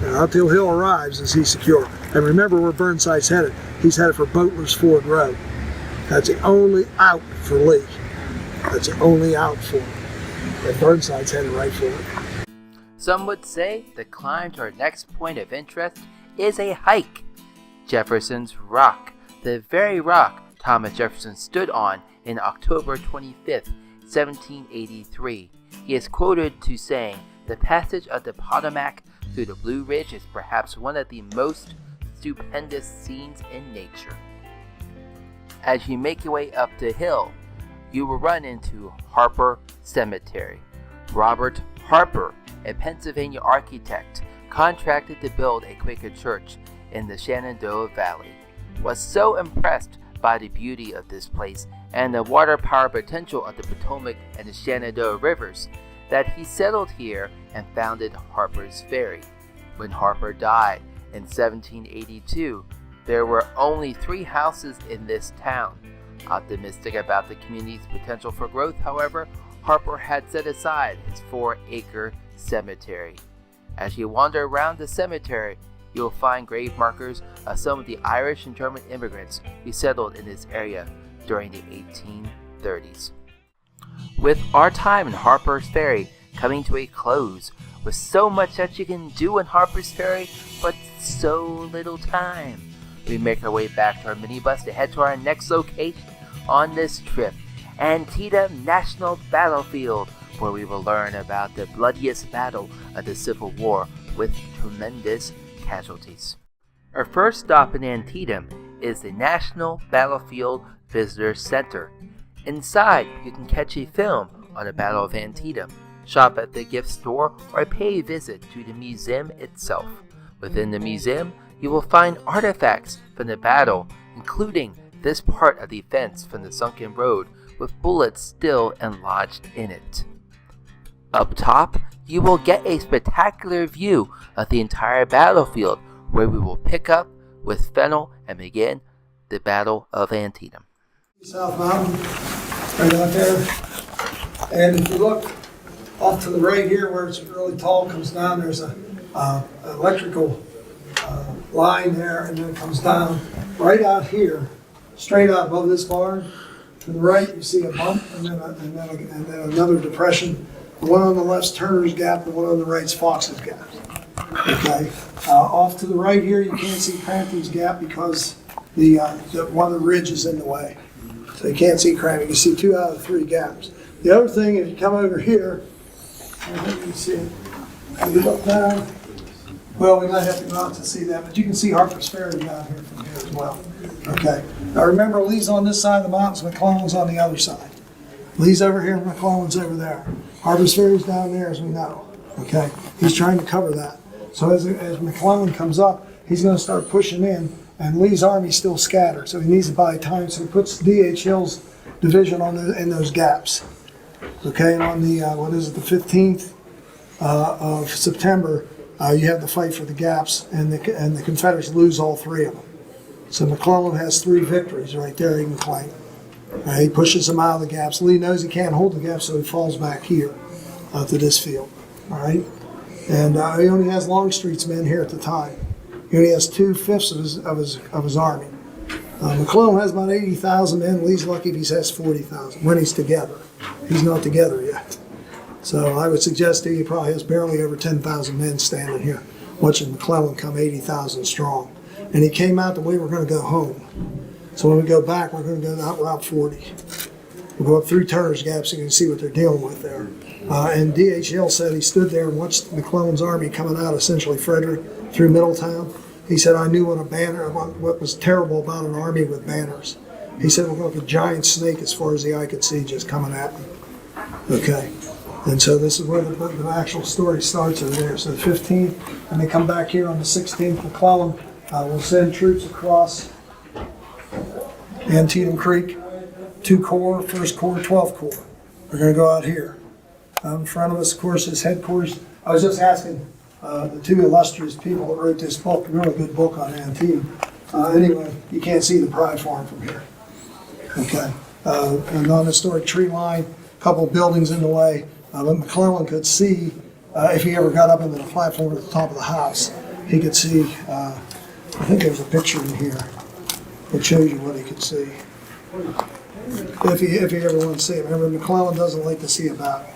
Until Hill arrives, is he secure. And remember where Burnside's headed. He's headed for Boatler's Ford Road. That's the only out for Lee. That's the only out for him. And Burnside's headed right for it. Some would say the climb to our next point of interest is a hike. Jefferson's Rock, the very rock Thomas Jefferson stood on in October 25th, 1783. He is quoted to saying, "The passage of the Potomac through the Blue Ridge is perhaps one of the most stupendous scenes in nature." As you make your way up the hill, you will run into Harper Cemetery. Robert Harper, a Pennsylvania architect, contracted to build a Quaker church in the Shenandoah Valley, was so impressed by the beauty of this place and the water power potential of the Potomac and the Shenandoah rivers that he settled here and founded Harpers Ferry. When Harper died in 1782, there were only 3 houses in this town. Optimistic about the community's potential for growth, however, Harper had set aside his 4-acre cemetery. As you wander around the cemetery, you will find grave markers of some of the Irish and German immigrants who settled in this area during the 1830s. With our time in Harper's Ferry, coming to a close, with so much that you can do in Harpers Ferry, but so little time. We make our way back to our minibus to head to our next location on this trip, Antietam National Battlefield, where we will learn about the bloodiest battle of the Civil War with tremendous casualties. Our first stop in Antietam is the National Battlefield Visitor Center. Inside, you can catch a film on the Battle of Antietam, shop at the gift store, or pay a visit to the museum itself. Within the museum, you will find artifacts from the battle, including this part of the fence from the sunken road with bullets still lodged in it. Up top, you will get a spectacular view of the entire battlefield, where we will pick up with fennel and begin the Battle of Antietam. South Mountain, right out there. And if you look off to the right here where it's really tall, comes down, there's an electrical line there, and then it comes down right out here, straight out above this barn. To the right, you see a bump, and then another depression. The one on the left's Turner's Gap, the one on the right's Fox's Gap. Okay. Off to the right here, you can't see Crampton's Gap because the one of the ridge is in the way. So you can't see Crampton. You can see 2 out of 3 gaps. The other thing, if you come over here, I think you can see it. If you look down, well, we might have to go out to see that, but you can see Harpers Ferry down here from here as well. Okay. Now remember, Lee's on this side of the mountains, McClellan's on the other side. Lee's over here, McClellan's over there. Harpers Ferry's down there, as we know. Okay. He's trying to cover that. So as McClellan comes up, he's going to start pushing in, and Lee's army's still scattered, so he needs to buy time. So he puts D.H. Hill's division in those gaps. Okay, and on the the 15th of September, you have the fight for the gaps, and the Confederates lose all 3 of them. So McClellan has 3 victories right there he can claim. He pushes them out of the gaps. Lee knows he can't hold the gaps, so he falls back here to this field. All right. And he only has Longstreet's men here at the time. He only has 2/5 of his army. McClellan has about 80,000 men. Lee's lucky if he has 40,000 when he's together. He's not together yet. So I would suggest he probably has barely over 10,000 men standing here, watching McClellan come 80,000 strong. And he came out the way we're going to go home. So when we go back, we're going to go out Route 40. We'll go up through Turner's Gap so you can see what they're dealing with there. And D.H. Hill said he stood there and watched McClellan's army coming out, essentially Frederick, through Middletown. He said, I knew what was terrible about an army with banners. He said, it looked like a giant snake as far as the eye could see just coming at me. Okay. And so this is where the actual story starts over there. So the 15th, and they come back here on the 16th. McClellan will send troops across Antietam Creek, 2 Corps, 1st Corps, 12th Corps. We're going to go out here. In front of us, of course, is headquarters. I was just asking the 2 illustrious people that wrote this book, a really good book on Antietam. Anyway, you can't see the Pride Farm from here. Okay. A non-historic tree line, a couple of buildings in the way. But McClellan could see, if he ever got up into the platform at the top of the house, he could see, I think there's a picture in here that shows you what he could see. If he ever wants to see it. Remember, McClellan doesn't like to see a battle.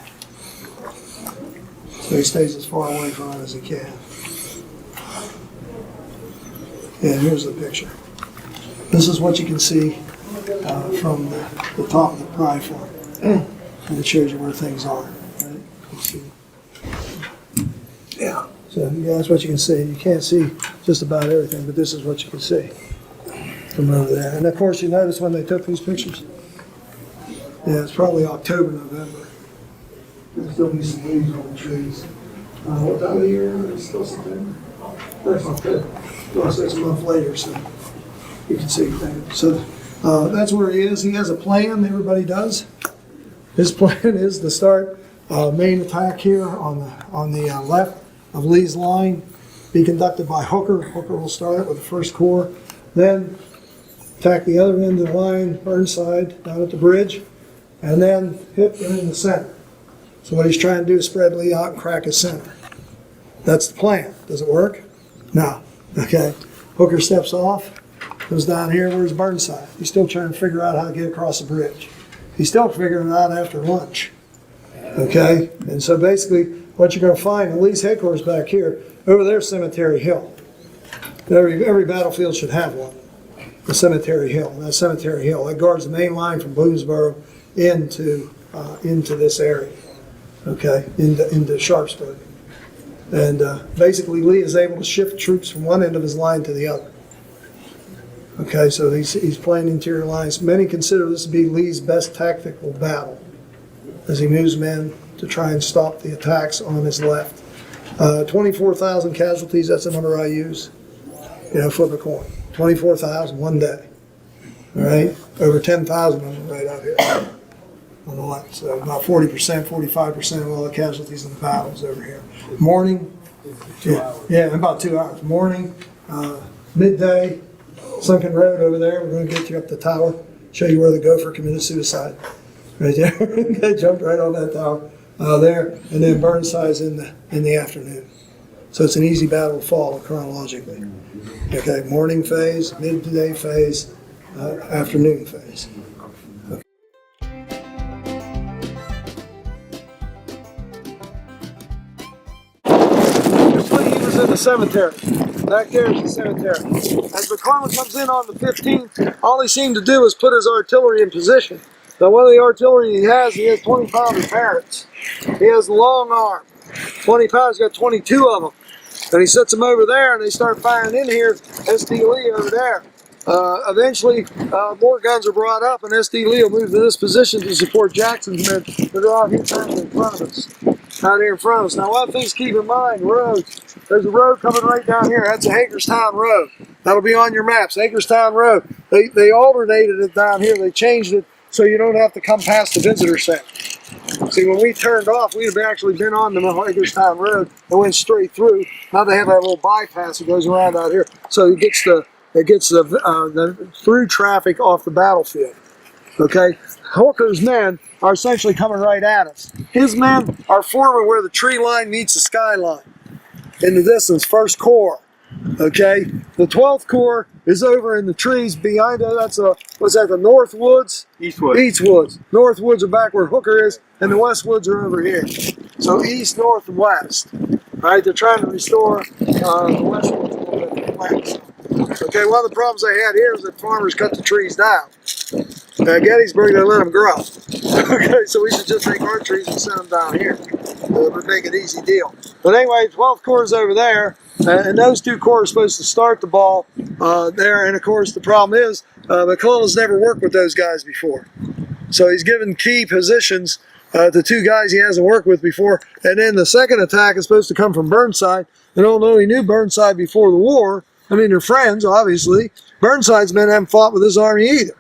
So he stays as far away from it as he can. And here's the picture. This is what you can see from the top of the Pride Farm. And it shows you where things are. Right? You see. Yeah. So yeah, that's what you can see. You can't see just about everything, but this is what you can see from over there. And of course, you notice when they took these pictures. Yeah, it's probably October, November. There'll still be some leaves on the trees. What time of the year? It's still September. That's October. Well, so it's a month later, so you can see things. So that's where he is. He has a plan. Everybody does. His plan is to start main attack here on the left of Lee's line, be conducted by Hooker. Hooker will start it with the 1st Corps, then attack the other end of the line, Burnside, down at the bridge, and then hit him in the center. So what he's trying to do is spread Lee out and crack his center. That's the plan. Does it work? No. Okay. Hooker steps off, goes down here. Where's Burnside? He's still trying to figure out how to get across the bridge. He's still figuring it out after lunch. Okay, and so basically what you're going to find in Lee's headquarters back here, over there, Cemetery Hill. Every battlefield should have one. The Cemetery Hill. And that Cemetery Hill, that guards the main line from Boonesboro into this area. Okay, into Sharpsburg. And basically Lee is able to shift troops from one end of his line to the other. Okay, so he's playing interior lines. Many consider this to be Lee's best tactical battle as he moves men to try and stop the attacks on his left. 24,000 casualties, that's the number I use. Flip a coin. 24,000 one day. All right, over 10,000 of them right out here on the left. So about 40%, 45% of all the casualties in the battles over here. Morning, yeah, about 2 hours. Morning, midday, Sunken Road over there. We're going to get you up the tower, show you where the gopher committed suicide. Right there, they jumped right on that tower there, and then Burnside's in the afternoon. So it's an easy battle to follow chronologically. Okay, morning phase, midday phase, afternoon phase. Okay. He was in the cemetery. Back there is the cemetery. As McClellan comes in on the 15th, all he seemed to do was put his artillery in position. Now, one of the artillery he has 20-pounder Parrots. He has long arm. 20 pounds, he's got 22 of them. And he sets them over there, and they start firing in here. S.D. Lee over there. Eventually, more guns are brought up, and S.D. Lee will move to this position to support Jackson's men that are out here in front of us. Out here in front of us. Now, one thing to keep in mind, roads. There's a road coming right down here. That's a Hagerstown Road. That'll be on your maps. Hagerstown Road. They alternated it down here. They changed it so you don't have to come past the visitor center. See, when we turned off, we had actually been on the Hagerstown Road and went straight through. Now they have that little bypass that goes around out here, so it gets the through traffic off the battlefield. Okay, Hooker's men are essentially coming right at us. His men are forming where the tree line meets the skyline in the distance. 1st Corps. Okay, the 12th Corps is over in the trees behind it. That's the North Woods? East Woods. East Woods. North Woods are back where Hooker is, and the West Woods are over here. So east, north, and west. All right, they're trying to restore the West Woods a little bit west. Okay, one of the problems they had here is that farmers cut the trees down. At Gettysburg, they let them grow. Okay, so we should just take our trees and send them down here. It would make an easy deal. But anyway, 12th Corps is over there. And those 2 corps are supposed to start the ball there. And of course, the problem is McClellan's never worked with those guys before. So he's given key positions to 2 guys he hasn't worked with before. And then the second attack is supposed to come from Burnside. And although he knew Burnside before the war, I mean, they're friends, obviously. Burnside's men haven't fought with his army either.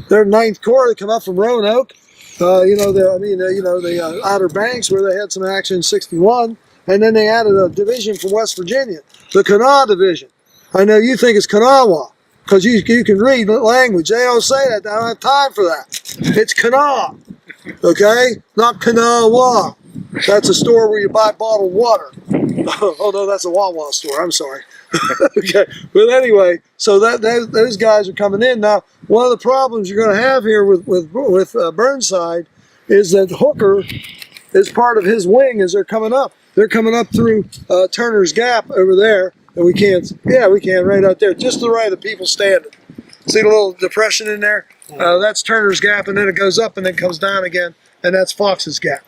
They're 9th Corps. They come up from Roanoke. The Outer Banks, where they had some action in '61. And then they added a division from West Virginia, the Kanawha Division. I know you think it's Kanawha, because you can read language. They don't say that. They don't have time for that. It's Kanawha, okay? Not Kanawha. That's a store where you buy bottled water. Oh, no, that's a Wawa store. I'm sorry. Okay, but anyway, so those guys are coming in. Now, one of the problems you're going to have here with Burnside is that Hooker is part of his wing as they're coming up. They're coming up through Turner's Gap over there, and we can right out there, just to the right of the people standing. See the little depression in there? That's Turner's Gap, and then it goes up and then comes down again, and that's Fox's Gap.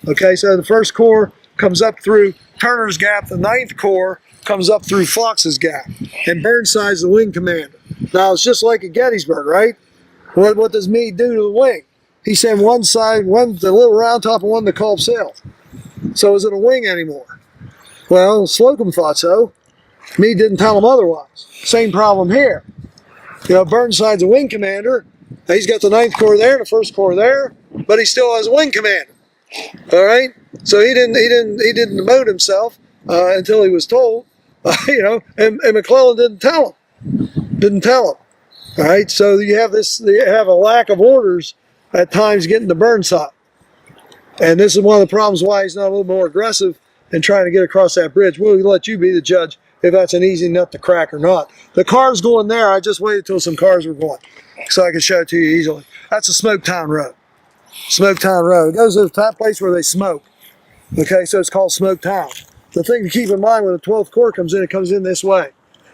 Okay, so the 1st Corps comes up through Turner's Gap, the 9th Corps comes up through Fox's Gap, and Burnside's the wing commander. Now, it's just like at Gettysburg, right? What does Meade do to the wing? He sent one side, the little round top, and one to Culp's Hill. So is it a wing anymore? Well, Slocum thought so. Meade didn't tell him otherwise. Same problem here. Burnside's a wing commander. He's got the 9th Corps there, the 1st Corps there, but he still has a wing commander. All right? So he didn't demote himself until he was told, and McClellan didn't tell him. All right? So you have a lack of orders at times getting to Burnside. And this is one of the problems why he's not a little more aggressive in trying to get across that bridge. We'll let you be the judge if that's an easy nut to crack or not. The car's going there. I just waited till some cars were going so I could show it to you easily. That's a Smoketown Road. Smoketown Road. It goes to the top place where they smoke. Okay, so it's called Smoketown. The thing to keep in mind when the 12th Corps comes in, it comes in this way.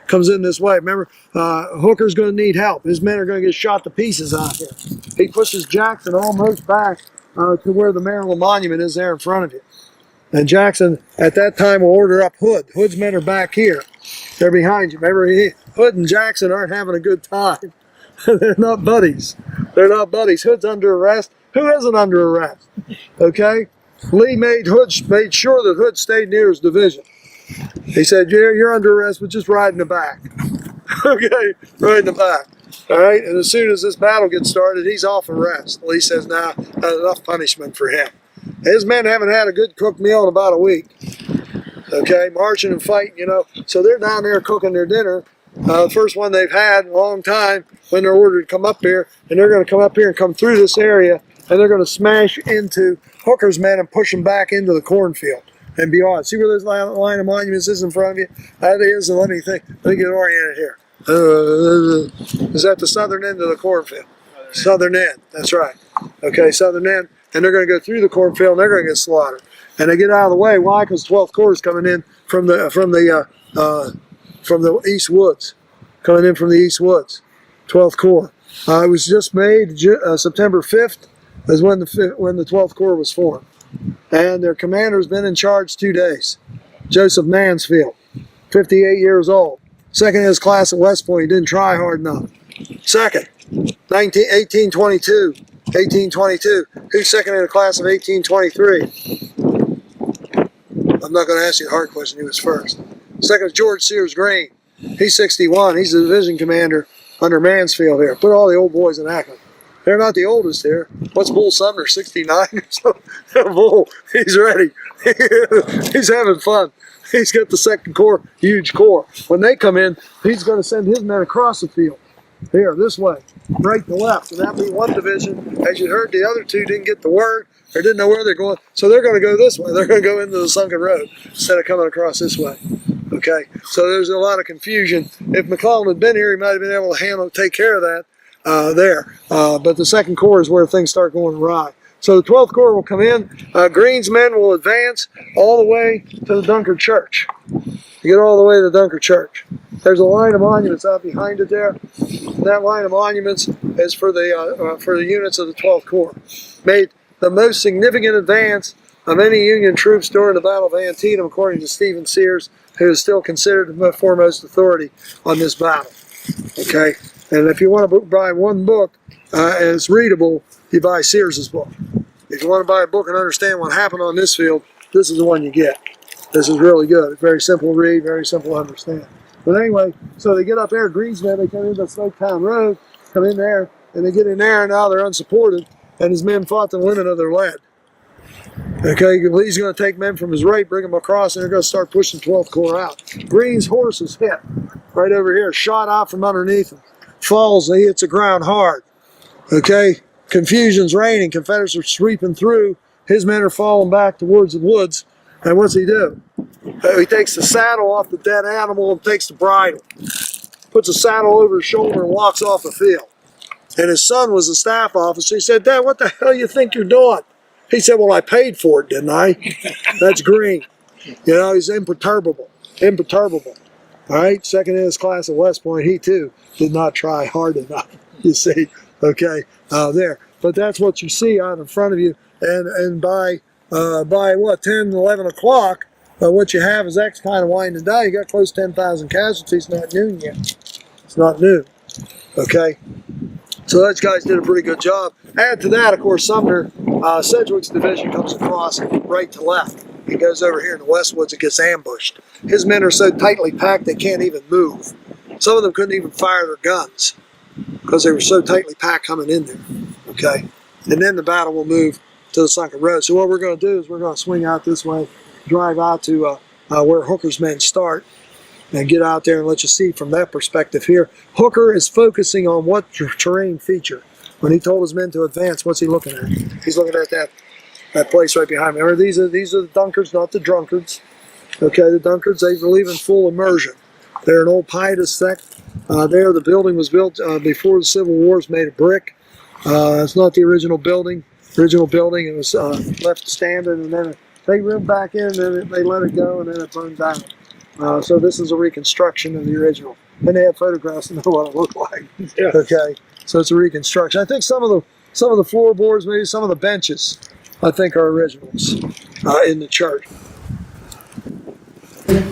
Comes in this way. Remember, Hooker's going to need help. His men are going to get shot to pieces out here. He pushes Jackson almost back to where the Maryland Monument is there in front of you. And Jackson, at that time, will order up Hood. Hood's men are back here. They're behind you. Remember, Hood and Jackson aren't having a good time. They're not buddies. They're not buddies. Hood's under arrest. Who isn't under arrest? Okay? Lee made sure that Hood stayed near his division. He said, you're under arrest, but just ride in the back. Okay? Ride in the back. All right? And as soon as this battle gets started, he's off arrest. Lee says, nah, not enough punishment for him. His men haven't had a good cooked meal in about a week. Okay? Marching and fighting, you know. So they're down there cooking their dinner. The first one they've had in a long time when they're ordered to come up here. And they're going to come up here and come through this area. And they're going to smash into Hooker's men and push them back into the cornfield and beyond. See where this line of monuments is in front of you? That is, and let me get oriented here. Is that the southern end of the cornfield? Southern end, that's right. Okay, southern end. And they're going to go through the cornfield and they're going to get slaughtered. And they get out of the way. Why? Because 12th Corps is coming in from the East Woods. Coming in from the East Woods. 12th Corps. It was just made September 5th. Is when the 12th Corps was formed. And their commander's been in charge 2 days. Joseph Mansfield, 58 years old. Second in his class at West Point. He didn't try hard enough. Second, 1822. Who's second in the class of 1823? I'm not going to ask you the hard question. He was first. Second is George Sears Green. He's 61. He's the division commander under Mansfield here. Put all the old boys in Akron. They're not the oldest here. What's Bull Sumner, 69 or so? Bull, he's ready. He's having fun. He's got the 2nd Corps, huge corps. When they come in, he's going to send his men across the field. Here, this way, right to left. And that'll be one division. As you heard, the other two didn't get the word or didn't know where they're going. So they're going to go this way. They're going to go into the sunken road instead of coming across this way. Okay, so there's a lot of confusion. If McClellan had been here, he might have been able to take care of that. But the 2nd Corps is where things start going awry. So the 12th Corps will come in. Green's men will advance all the way to the Dunkard Church. You get all the way to the Dunkard Church. There's a line of monuments out behind it there. That line of monuments is for the units of the 12th Corps. Made the most significant advance of any Union troops during the Battle of Antietam, according to Stephen Sears, who is still considered the foremost authority on this battle. Okay. And if you want to buy one book and it's readable, you buy Sears's book. If you want to buy a book and understand what happened on this field, this is the one you get. This is really good. It's very simple to read, very simple to understand. But anyway, so they get up there, Greensman, they come into Smoketown Road, come in there, and they get in there, and now they're unsupported, and his men fought the limit of their lead. Okay, Lee's going to take men from his right, bring them across, and they're going to start pushing 12th Corps out. Green's horse is hit right over here, shot out from underneath him. Falls, he hits the ground hard. Okay, confusion's reigning. Confederates are sweeping through. His men are falling back towards the woods. And what's he do? He takes the saddle off the dead animal and takes the bridle. Puts the saddle over his shoulder and walks off the field. And his son was a staff officer. He said, Dad, what the hell you think you're doing? He said, well, I paid for it, didn't I? That's Green. You know, he's imperturbable. Imperturbable. All right, second in his class at West Point, he too did not try hard enough, you see, okay, there. But that's what you see out in front of you, and by what, 10, 11 o'clock, what you have is X kind of winding down. You got close to 10,000 casualties, not noon yet. It's not noon, okay? So those guys did a pretty good job. Add to that, of course, Sumner, Sedgwick's division comes across right to left. He goes over here in the Westwoods and gets ambushed. His men are so tightly packed they can't even move. Some of them couldn't even fire their guns because they were so tightly packed coming in there. Okay, and then the battle will move to the sunken road. So what we're going to do is we're going to swing out this way, drive out to where Hooker's men start, and get out there and let you see from that perspective here. Hooker is focusing on what terrain feature. When he told his men to advance, what's he looking at? He's looking at that place right behind me. Remember, these are the Dunkards, not the drunkards. Okay, the Dunkards, they believe in full immersion. They're an old pietist sect. The building was built before the Civil War. It's made of brick. It's not the original building. Original building. It was left standing, and then they moved back in, and then they let it go, and then it burned down. So this is a reconstruction of the original. And they have photographs to know what it looked like. Yeah. Okay, so it's a reconstruction. I think some of the floorboards, maybe some of the benches, I think are originals in the church.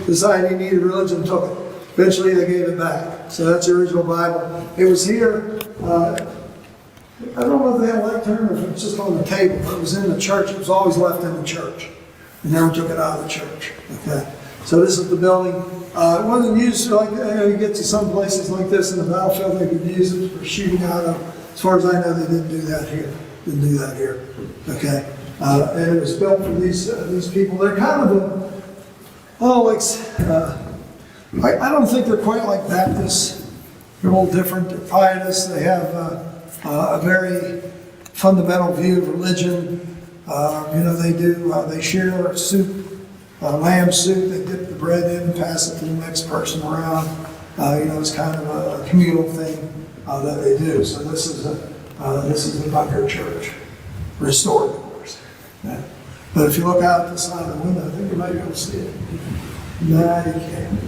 Decided he needed religion, took it. Eventually they gave it back. So that's the original Bible. It was here. I don't know if they had a lectern or if it was just on the table, but it was in the church. It was always left in the church. And never took it out of the church. Okay. So this is the building. It wasn't used like, you get to some places like this in the battlefield, they could use it for shooting out of. As far as I know, they didn't do that here. Didn't do that here. Okay. And it was built for these people. They're kind of I don't think they're quite like Baptists. They're a little different. They're pietists. They have a very fundamental view of religion. They share soup. Lamb soup, they dip the bread in and pass it to the next person around. It's kind of a communal thing that they do. So this is the bunker church, restored, of course. Yeah. But if you look out the side of the window, I think you might be able to see it. No, you can't.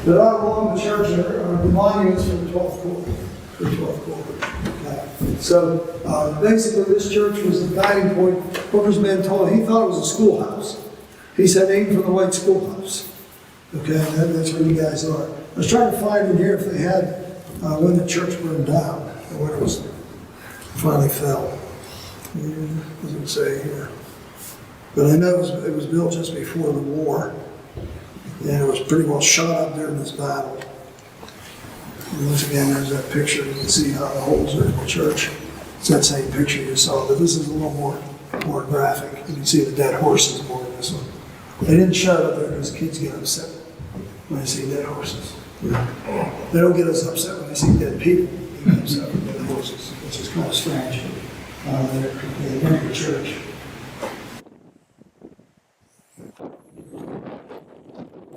But out along the church are the monuments from the 12th quarter. The 12th quarter. Okay. So basically, this church was the guiding point. Hooker's man told him he thought it was a schoolhouse. He said, aim for the white schoolhouse. Okay, that's where you guys are. I was trying to find in here if they had when the church burned down, or when it was finally fell. It doesn't say here. But I know it was built just before the war. And it was pretty well shot up during this battle. And once again, there's that picture. You can see how the holes are in the church. It's that same picture you saw, but this is a little more graphic. You can see the dead horses more in this one. They didn't show it up there because kids get upset when they see dead horses. They don't get as upset when they see dead people. They get upset with dead horses, which is kind of strange. They're in the church.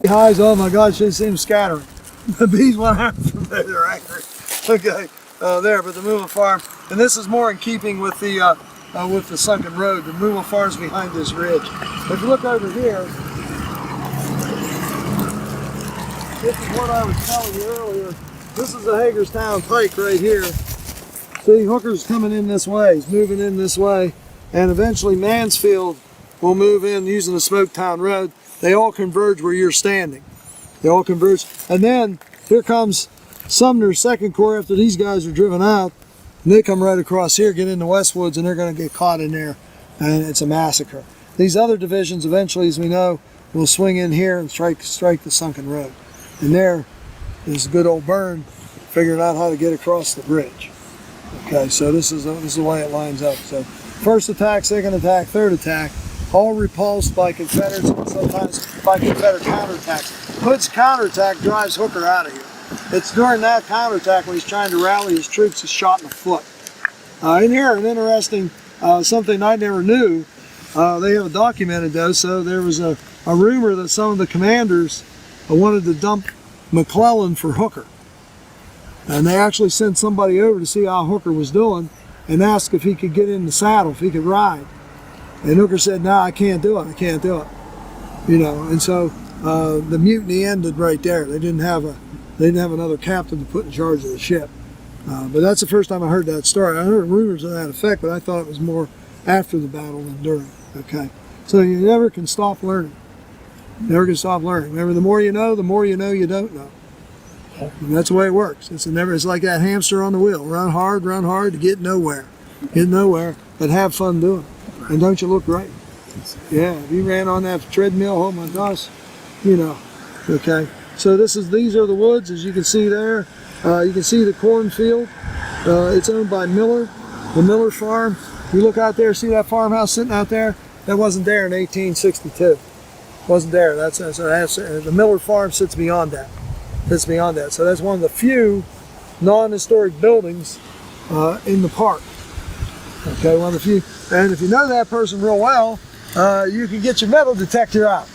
Highs, oh my gosh, they seem scattering. The bees went out from there, they're angry. Okay, there, but the Moolah Farm, and this is more in keeping with the sunken road. The Moolah Farm's behind this ridge. If you look over here, this is what I was telling you earlier. This is the Hagerstown Pike right here. See, Hooker's coming in this way. He's moving in this way. And eventually Mansfield will move in using the Smoketown Road. They all converge where you're standing. They all converge. And then here comes Sumner's Second Corps after these guys are driven out. And they come right across here, get into Westwoods, and they're going to get caught in there. And it's a massacre. These other divisions eventually, as we know, will swing in here and strike the sunken road. And there is good old Byrne figuring out how to get across the bridge. Okay, so this is the way it lines up. So first attack, second attack, third attack, all repulsed by Confederates and sometimes by Confederate counterattacks. Hood's counterattack drives Hooker out of here. It's during that counterattack when he's trying to rally his troops, he's shot in the foot. In here, an interesting something I never knew. They have documented though, so there was a rumor that some of the commanders wanted to dump McClellan for Hooker. And they actually sent somebody over to see how Hooker was doing and asked if he could get in the saddle, if he could ride. And Hooker said, no, I can't do it, I can't do it. And so the mutiny ended right there. They didn't have another captain to put in charge of the ship. But that's the first time I heard that story. I heard rumors of that effect, but I thought it was more after the battle than during. Okay, so you never can stop learning. Never can stop learning. Remember, the more you know you don't know. And that's the way it works. It's like that hamster on the wheel. Run hard to get nowhere. But have fun doing it. And don't you look great? Yeah, if you ran on that treadmill, oh my gosh, Okay, so these are the woods, as you can see there. You can see the cornfield. It's owned by Miller, the Miller Farm. You look out there, see that farmhouse sitting out there? That wasn't there in 1862. Wasn't there. That's the Miller Farm sits beyond that. So that's one of the few non-historic buildings in the park. Okay, one of the few. And if you know that person real well, you can get your metal detector out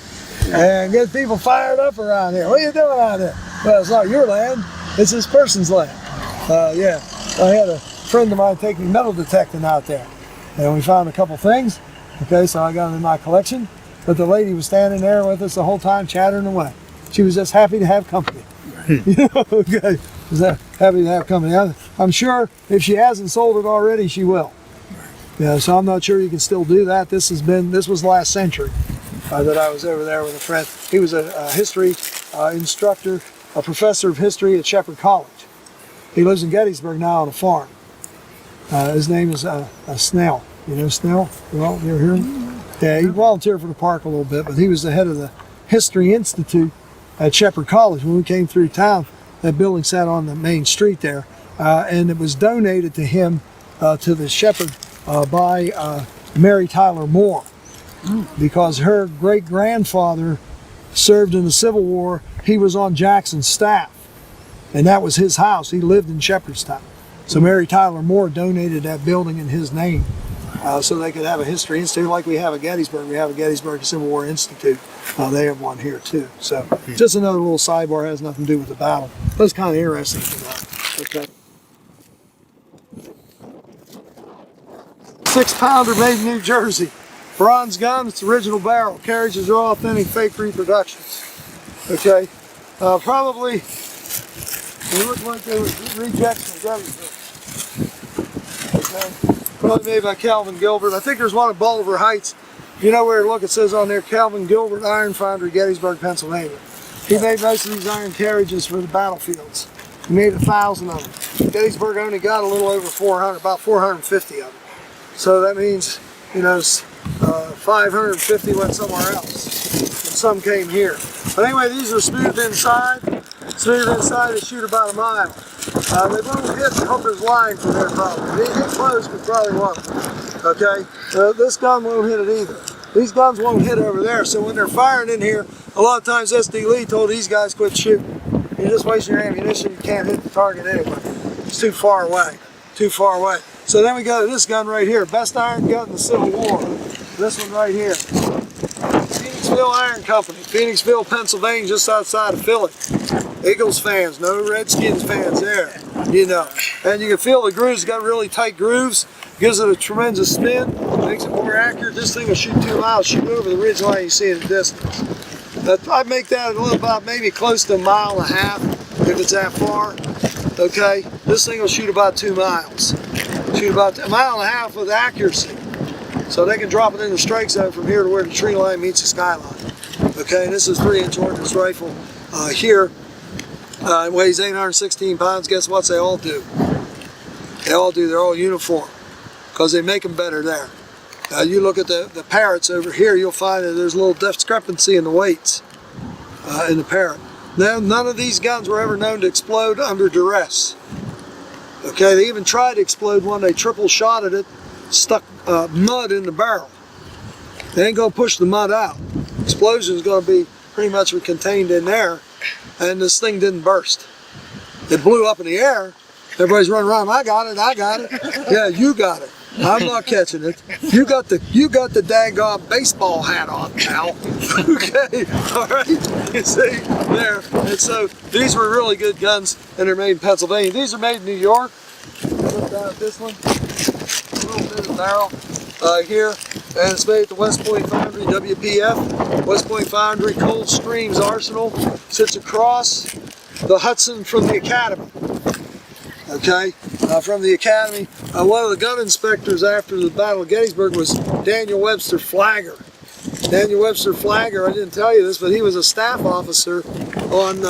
and get people fired up around here. What are you doing out there? Well, it's not your land. It's this person's land. Yeah, I had a friend of mine take me metal detecting out there. And we found a couple things. Okay, so I got them in my collection. But the lady was standing there with us the whole time, chattering away. She was just happy to have company. Okay, was happy to have company. I'm sure if she hasn't sold it already, she will. Yeah, so I'm not sure you can still do that. This was last century that I was over there with a friend. He was a history instructor, a professor of history at Shepherd College. He lives in Gettysburg now on a farm. His name is Snell. You know Snell? Well, you ever hear him? Yeah, he volunteered for the park a little bit, but he was the head of the History Institute at Shepherd College. When we came through town, that building sat on the main street there, and it was donated to him, to the Shepherd, by Mary Tyler Moore, because her great-grandfather served in the Civil War. He was on Jackson's staff, and that was his house. He lived in Shepherdstown. So Mary Tyler Moore donated that building in his name, so they could have a history institute like we have at Gettysburg. We have a Gettysburg Civil War Institute. They have one here too. So just another little sidebar, has nothing to do with the battle. But it's kind of interesting to know. Okay. 6-pounder made in New Jersey. Bronze gun, it's original barrel. Carriages are all authentic, fake reproductions. Okay. Probably, they look like they were rejects from Gettysburg. Okay. Probably made by Calvin Gilbert. I think there's one at Bolivar Heights. You know where, look, it says on there, Calvin Gilbert Iron Foundry, Gettysburg, Pennsylvania. He made most of these iron carriages for the battlefields. He made 1,000 of them. Gettysburg only got a little over 400, about 450 of them. So that means, 550 went somewhere else. And some came here. But anyway, these are smoothed inside. Smoothed inside, they shoot about a mile. They won't hit the hooker's line from there probably. They hit close, but probably won't. Okay? This gun won't hit it either. These guns won't hit over there, so when they're firing in here, a lot of times SD Lee told these guys quit shooting. You're just wasting your ammunition, you can't hit the target anyway. It's too far away. Too far away. So then we go to this gun right here, best iron gun in the Civil War. This one right here. Phoenixville Iron Company, Phoenixville, Pennsylvania, just outside of Philly. Eagles fans, no Redskins fans there, And you can feel the grooves, got really tight grooves, gives it a tremendous spin, makes it more accurate. This thing will shoot 2 miles, shoot over the ridge line you see in the distance. I'd make that a little about maybe close to 1.5 miles if it's that far. Okay, this thing will shoot about 2 miles. Shoot about 1.5 miles with accuracy. So they can drop it in the strike zone from here to where the tree line meets the skyline. Okay, and this is 3-inch ordnance rifle here. It weighs 816 pounds. Guess what? They all do. They all do. They're all uniform because they make them better there. You look at the Parrots over here, you'll find that there's a little discrepancy in the weights in the Parrot. Now, none of these guns were ever known to explode under duress. Okay, they even tried to explode one. They triple shotted it, stuck mud in the barrel. They ain't going to push the mud out. Explosion is going to be pretty much contained in there, and this thing didn't burst. It blew up in the air. Everybody's running around. I got it. I got it. Yeah, you got it. I'm not catching it. You got the daggone baseball hat on, pal. Okay, all right. You see there. And so these were really good guns, and they're made in Pennsylvania. These are made in New York. Look down at this one. A little bit of barrel here, and it's made at the West Point Foundry, WPF. West Point Foundry, Cold Streams Arsenal, sits across the Hudson from the Academy. Okay, from the Academy. One of the gun inspectors after the Battle of Gettysburg was Daniel Webster Flagger. Daniel Webster Flagger, I didn't tell you this, but he was a staff officer on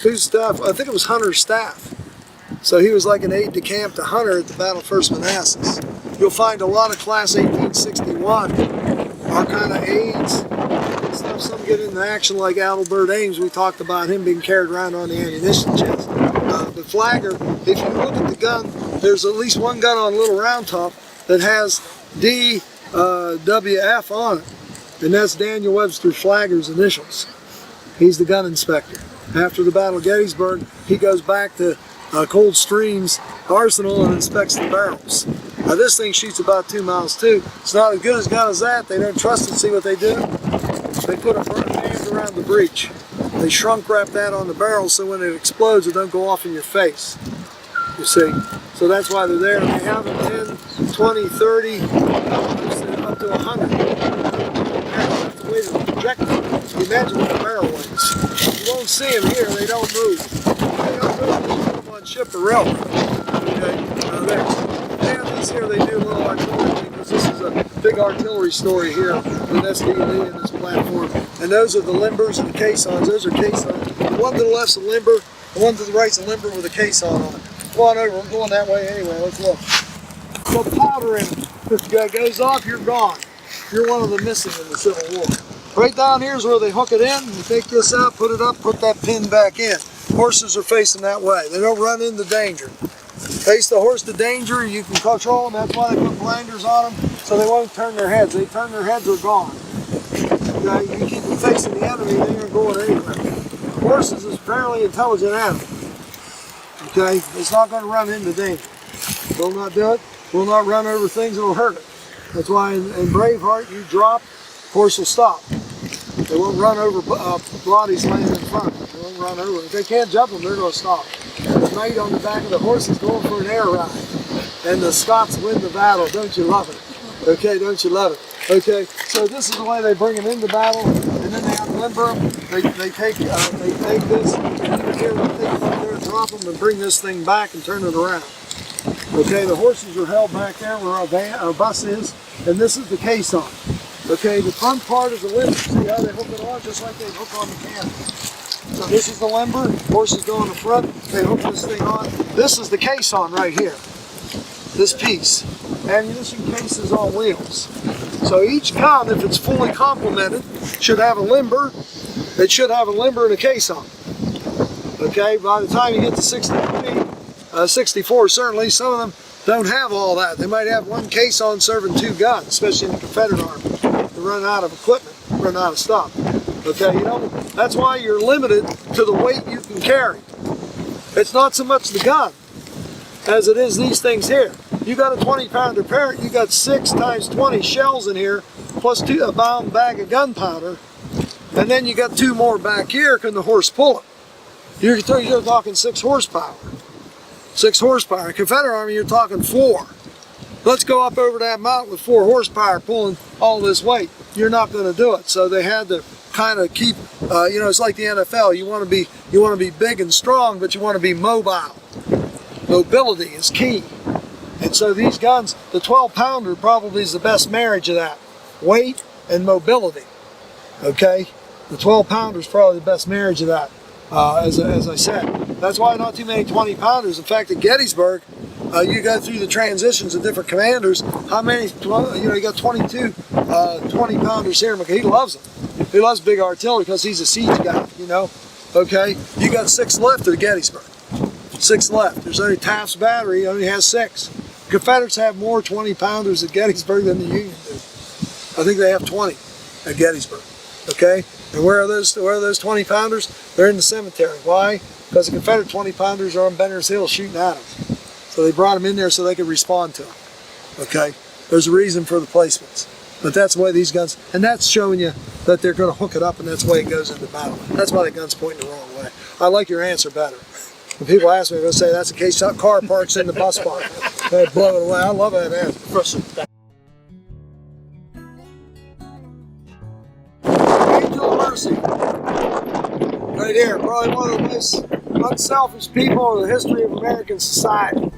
whose staff? I think it was Hunter's staff. So he was like an aide-de-camp to Hunter at the Battle of First Manassas. You'll find a lot of Class 1861 are kind of aides and stuff. Some get into action like Adelbert Ames. We talked about him being carried around on the ammunition chest. But Flagger, if you look at the gun, there's at least one gun on Little Round Top that has DWF on it, and that's Daniel Webster Flagger's initials. He's the gun inspector. After the Battle of Gettysburg, he goes back to Cold Streams Arsenal and inspects the barrels. Now this thing shoots about 2 miles too. It's not as good as gun as that. They don't trust it. See what they do? They put a band around the breech. They shrunk wrap that on the barrel so when it explodes it don't go off in your face. You see? So that's why they're there. They have them 10, 20, 30, up to 100. That's the way to project it. Imagine what the barrel weighs. You won't see them here, they don't move. They don't move, you put them on ship or railroad. Okay, there. And these here, they do a little artillery because this is a big artillery story here with SDLE in this platform. And those are the limbers and the caissons. Those are caissons. The one to the left's a limber, the one to the right's a limber with a caisson on it. Come on over, I'm going that way anyway, let's look. So powder in it. If it goes off, you're gone. You're one of the missing in the Civil War. Right down here is where they hook it in. You take this out, put it up, put that pin back in. Horses are facing that way. They don't run into danger. Face the horse to danger, you can control them. That's why they put blinders on them, so they won't turn their heads. They turn their heads, they're gone. Okay? You keep them facing the enemy, they ain't going anywhere. Horses is a fairly intelligent animal. Okay? It's not going to run into danger. Will not do it. Will not run over things that will hurt it. That's why in Braveheart, you drop, horse will stop. They won't run over bodies laying in front of them. They won't run over. If they can't jump them, they're going to stop. The mate on the back of the horse is going for an air ride. And the Scots win the battle. Don't you love it? Okay, don't you love it? Okay, so this is the way they bring them into battle, and then they unlimber them. They take this, and even here they take them up there, drop them, and bring this thing back and turn it around. Okay, the horses are held back there where our bus is, and this is the caisson. Okay, the front part is the limber. See how they hook it on, just like they hook on the cannon. So this is the limber, horses go in the front, they hook this thing on. This is the caisson right here, this piece. Ammunition cases on wheels. So each gun, if it's fully complemented, should have a limber. It should have a limber and a caisson. Okay, by the time you get to 64 certainly, some of them don't have all that. They might have one caisson serving two guns, especially in the Confederate Army. They run out of equipment, run out of stuff. Okay, you know, that's why you're limited to the weight you can carry. It's not so much the gun as it is these things here. You got a 20-pounder parrot, you got 6 times 20 shells in here, plus a bound bag of gunpowder, and then you got 2 more back here. Can the horse pull it? You're talking 6 horsepower. 6 horsepower. Confederate Army, you're talking 4. Let's go up over that mountain with 4 horsepower pulling all this weight. You're not going to do it. So they had to kind of keep, you know, it's like the NFL. You want to be big and strong, but you want to be mobile. Mobility is key. And so these guns, the 12-pounder probably is the best marriage of that. Weight and mobility. Okay? The 12-pounder is probably the best marriage of that, as I said. That's why not too many 20-pounders. In fact, at Gettysburg, you go through the transitions of different commanders. How many, you know, you got 22 20-pounders here. He loves them. He loves big artillery because he's a siege guy, you know. Okay? You got 6 left at Gettysburg. 6 left. There's only Taft's battery, only has 6. Confederates have more 20-pounders at Gettysburg than the Union do. I think they have 20 at Gettysburg. Okay? And where are those 20-pounders? They're in the cemetery. Why? Because the Confederate 20-pounders are on Benner's Hill shooting at them. So they brought them in there so they could respond to them. Okay? There's a reason for the placements. But that's the way these guns, and that's showing you that they're going to hook it up, and that's the way it goes into battle. That's why the gun's pointing the wrong way. I like your answer better. When people ask me, they'll say that's the case car parks in the bus park. They blow it away. I love that answer. Angel of Mercy. Right here. Probably one of the most unselfish people in the history of American society.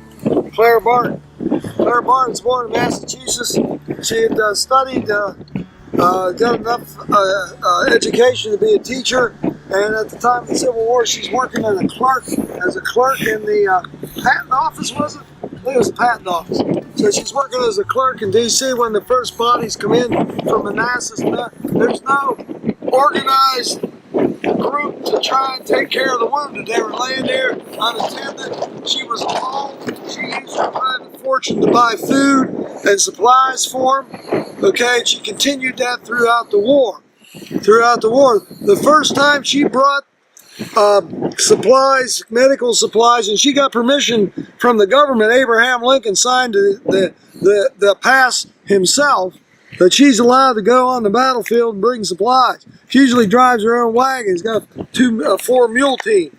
Claire Barton. Claire Barton was born in Massachusetts. She had studied, got enough education to be a teacher. And at the time of the Civil War, she's working as a clerk in the patent office, was it? I think it was the patent office. So she's working as a clerk in D.C. when the first bodies come in from Manassas. There's no organized group to try and take care of the wounded. They were laying there unattended. She was alone. She used her private fortune to buy food and supplies for them. Okay, she continued that throughout the war. The first time she brought supplies, medical supplies, and she got permission from the government. Abraham Lincoln signed the pass himself that she's allowed to go on the battlefield and bring supplies. She usually drives her own wagon. She's got a 4 mule team.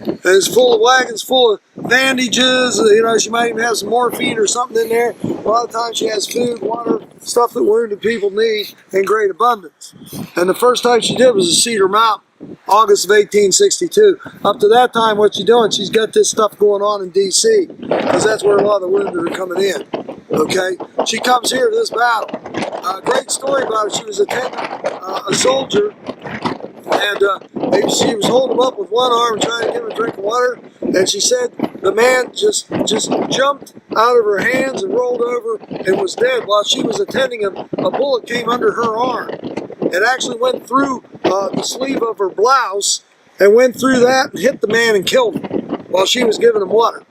And it's full of wagons full of bandages. You know, she might even have some morphine or something in there. A lot of times she has food, water, stuff that wounded people need in great abundance. And the first time she did was at Cedar Mountain, August of 1862. Up to that time, what she's doing, she's got this stuff going on in D.C. because that's where a lot of the wounded are coming in. Okay, she comes here to this battle. Great story about it. She was attending a soldier, and she was holding him up with one arm, trying to give him a drink of water. And she said the man just jumped out of her hands and rolled over and was dead. While she was attending him, a bullet came under her arm. It actually went through the sleeve of her blouse and went through that and hit the man and killed him while she was giving him water.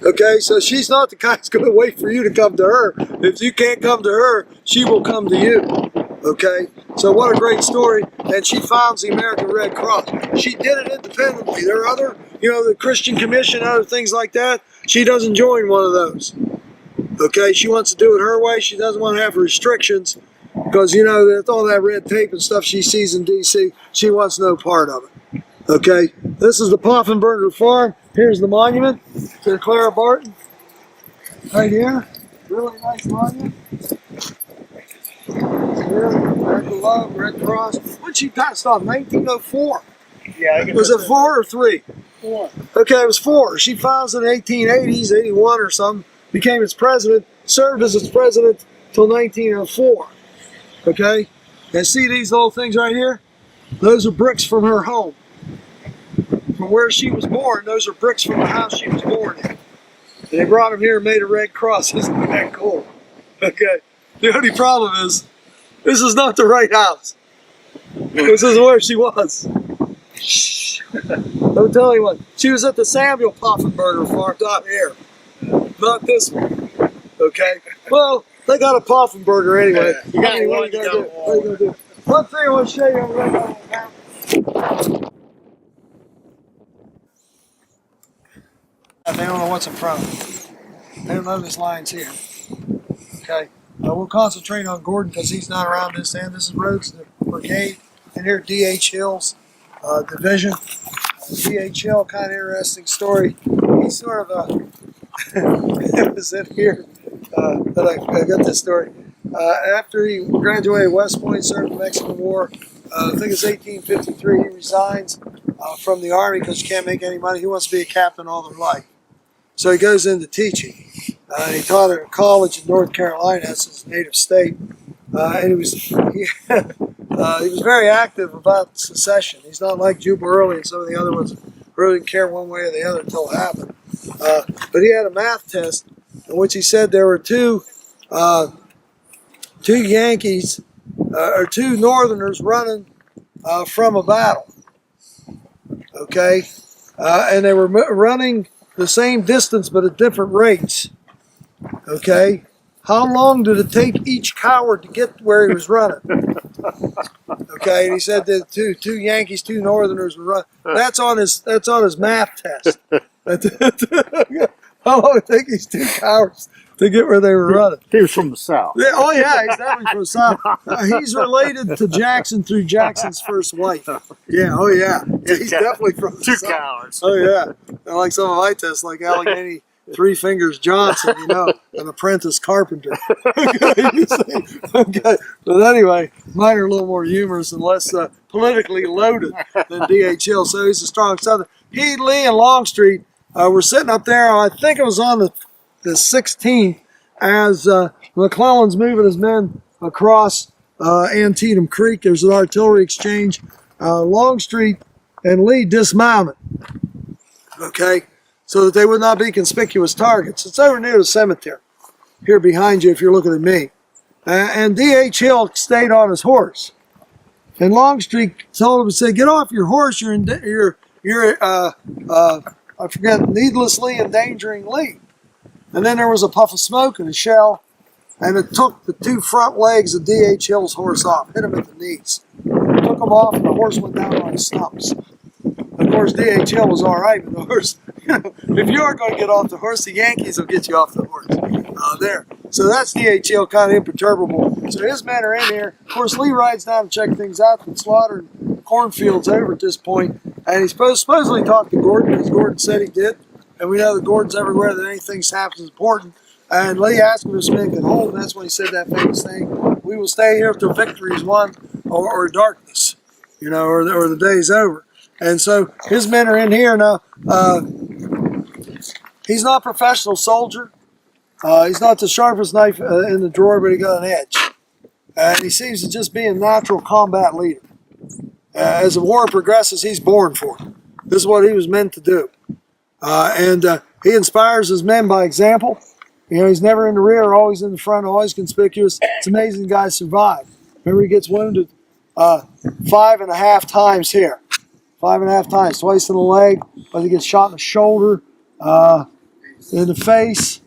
Okay, so she's not the kind that's going to wait for you to come to her. If you can't come to her, she will come to you. Okay, so what a great story. And she founds the American Red Cross. She did it independently. There are other, you know, the Christian Commission, other things like that. She doesn't join one of those. Okay, she wants to do it her way. She doesn't want to have restrictions because, you know, with all that red tape and stuff she sees in D.C., she wants no part of it. Okay, this is the Poffenberger Farm. Here's the monument to Clara Barton. Right here. Really nice monument. Here, American Love, Red Cross. When she passed on, 1904. Yeah, Was it 4 or 3? 4. Okay, it was 4. She founded in the 1880s, 81 or something, became its president, served as its president till 1904. Okay? And see these little things right here? Those are bricks from her home. From where she was born, those are bricks from the house she was born in. And they brought them here and made a Red Cross. Isn't that cool? Okay. The only problem is, this is not the right house. This is where she was. Shh. Don't tell anyone. She was at the Samuel Poffenberger Farm down here. Not this one. Okay? Well, they got a Poffenberger anyway. You got What are you gonna do? One thing I want to show you over there. They don't know what's in front of them. They don't know this line's here. Okay? We'll concentrate on Gordon because he's not around this end. This is Rhodes Brigade, and here D.H. Hill's division. D.H. Hill, kind of interesting story. He's sort of a, it was in here that I got this story. After he graduated West Point, served in the Mexican War, I think it's 1853, he resigns from the Army because he can't make any money. He wants to be a captain all their life. So he goes into teaching. He taught at a college in North Carolina, that's his native state. And he was very active about secession. He's not like Jubal Early and some of the other ones who really didn't care one way or the other until it happened. But he had a math test in which he said there were two Yankees, or two Northerners running from a battle. Okay? And they were running the same distance but at different rates. Okay? How long did it take each coward to get where he was running? Okay, and he said that two Yankees, two Northerners were running. That's on his math test. How long did it take these two cowards to get where they were running? He was from the South. Yeah, oh yeah, he's definitely from the South. He's related to Jackson through Jackson's first wife. Yeah, oh yeah. He's definitely from the South. Two cowards. Oh yeah. And like some of my tests, like Allegheny Three Fingers Johnson, you know, an apprentice carpenter. Okay. But anyway, mine are a little more humorous and less politically loaded than D.H. Hill, so he's a strong Southern. He, Lee, and Longstreet were sitting up there, I think it was on the 16th, as McClellan's moving his men across Antietam Creek. There's an artillery exchange. Longstreet and Lee dismounted. Okay? So that they would not be conspicuous targets. It's over near the cemetery, here behind you if you're looking at me. And D.H. Hill stayed on his horse. And Longstreet told him, said, get off your horse, you're needlessly endangering Lee. And then there was a puff of smoke and a shell, and it took the two front legs of D.H. Hill's horse off, hit him at the knees. It took him off, and the horse went down on his stumps. Of course, D.H. Hill was all right, but the horse, if you are going to get off the horse, the Yankees will get you off the horse. There. So that's D.H. Hill, kind of imperturbable. So his men are in here. Of course, Lee rides down to check things out. The slaughter and cornfields over at this point. And he supposedly talked to Gordon, because Gordon said he did. And we know that Gordon's everywhere, that anything happens is important. And Lee asked him if his men could hold, and that's when he said that famous thing: "We will stay here till victory is won, or darkness, or the day's over." And so his men are in here now. He's not a professional soldier. He's not the sharpest knife in the drawer, but he got an edge. And he seems to just be a natural combat leader. As the war progresses, he's born for it. This is what he was meant to do. And he inspires his men by example. He's never in the rear, always in the front, always conspicuous. It's amazing the guy survived. Remember, he gets wounded 5.5 times here. 5.5 times, twice in the leg, but he gets shot in the shoulder, in the face,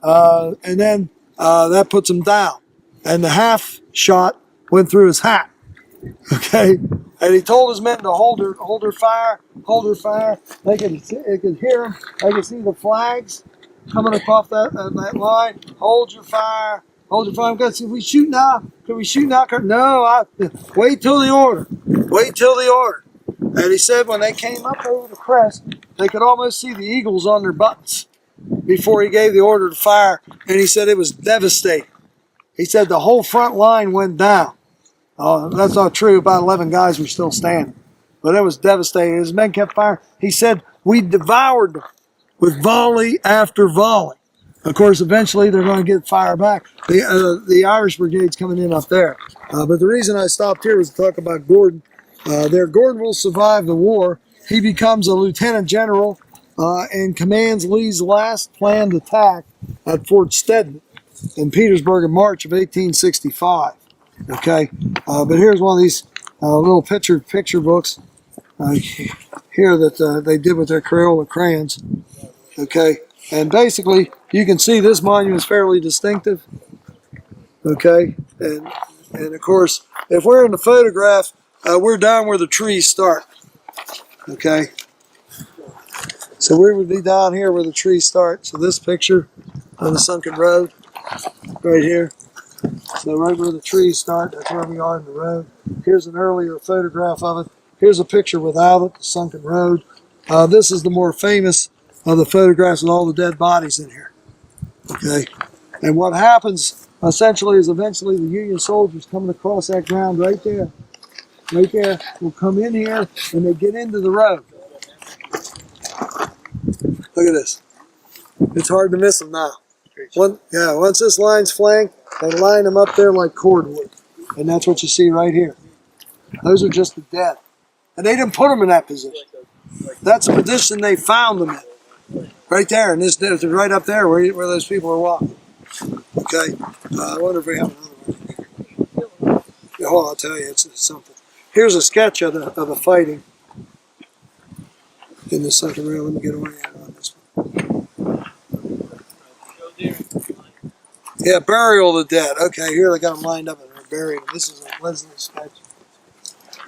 and then that puts him down. And the half shot went through his hat. Okay, and he told his men to hold their fire. They could hear him. They could see the flags coming across that line. Hold your fire. Because if we shoot now, can we shoot now? No, wait till the order. And he said when they came up over the crest, they could almost see the eagles on their buttons before he gave the order to fire. And he said it was devastating. He said the whole front line went down. That's not true. About 11 guys were still standing. But it was devastating. His men kept firing. He said, we devoured them with volley after volley. Of course, eventually they're going to get fire back. The Irish Brigade's coming in up there. But the reason I stopped here was to talk about Gordon. Gordon will survive the war. He becomes a lieutenant general and commands Lee's last planned attack at Fort Stedman in Petersburg in March of 1865. Okay, but here's one of these little picture books here that they did with their Crayola crayons. Okay, and basically you can see this monument is fairly distinctive. Okay, and of course, if we're in the photograph, we're down where the trees start. Okay, so we would be down here where the trees start. So this picture on the sunken road, right here. So right where the trees start, that's where we are in the road. Here's an earlier photograph of it. Here's a picture without it, the sunken road. This is the more famous of the photographs with all the dead bodies in here. Okay, and what happens essentially is eventually the Union soldiers coming across that ground right there, will come in here and they get into the road. Look at this. It's hard to miss them now. Once this line's flanked, they line them up there like cordwood. And that's what you see right here. Those are just the dead. And they didn't put them in that position. That's the position they found them in. Right there. And this is right up there where those people are walking. Okay. I wonder if we have another one. Oh, I'll tell you, it's something. Here's a sketch of the fighting in the second row. Let me get away on this one. Yeah, burial of the dead. Okay, here they got them lined up and they're buried. This is a Leslie sketch.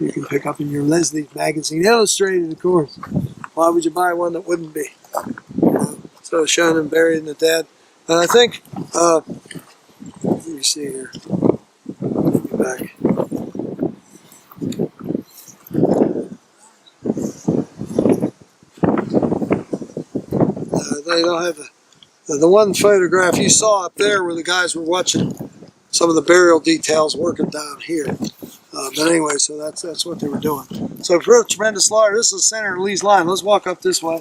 You can pick up in your Leslie's magazine, illustrated, of course. Why would you buy one that wouldn't be? So showing them burying the dead. And I think, let me see here. Let me back. They don't have the one photograph you saw up there where the guys were watching some of the burial details working down here. But anyway, so that's what they were doing. So for a tremendous slaughter, this is the center of Lee's line. Let's walk up this way.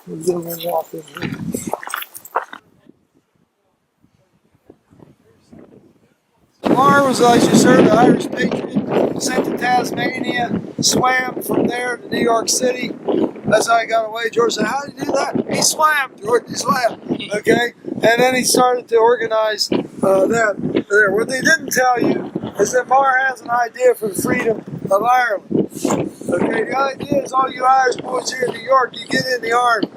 We'll walk in here. Lamar was, as you heard, the Irish patriot, sent to Tasmania, swam from there to New York City. That's how he got away. George said, how did he do that? He swam, George, he swam. Okay? And then he started to organize that there. What they didn't tell you is that Marr has an idea for the freedom of Ireland. Okay? The idea is all you Irish boys here in New York, you get in the army.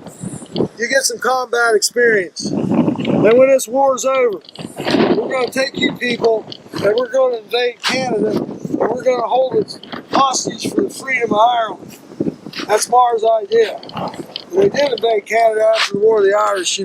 You get some combat experience. And when this war's over, we're going to take you people and we're going to invade Canada and we're going to hold it hostage for the freedom of Ireland. That's Marr's idea. And they did invade Canada after the War of the Irish,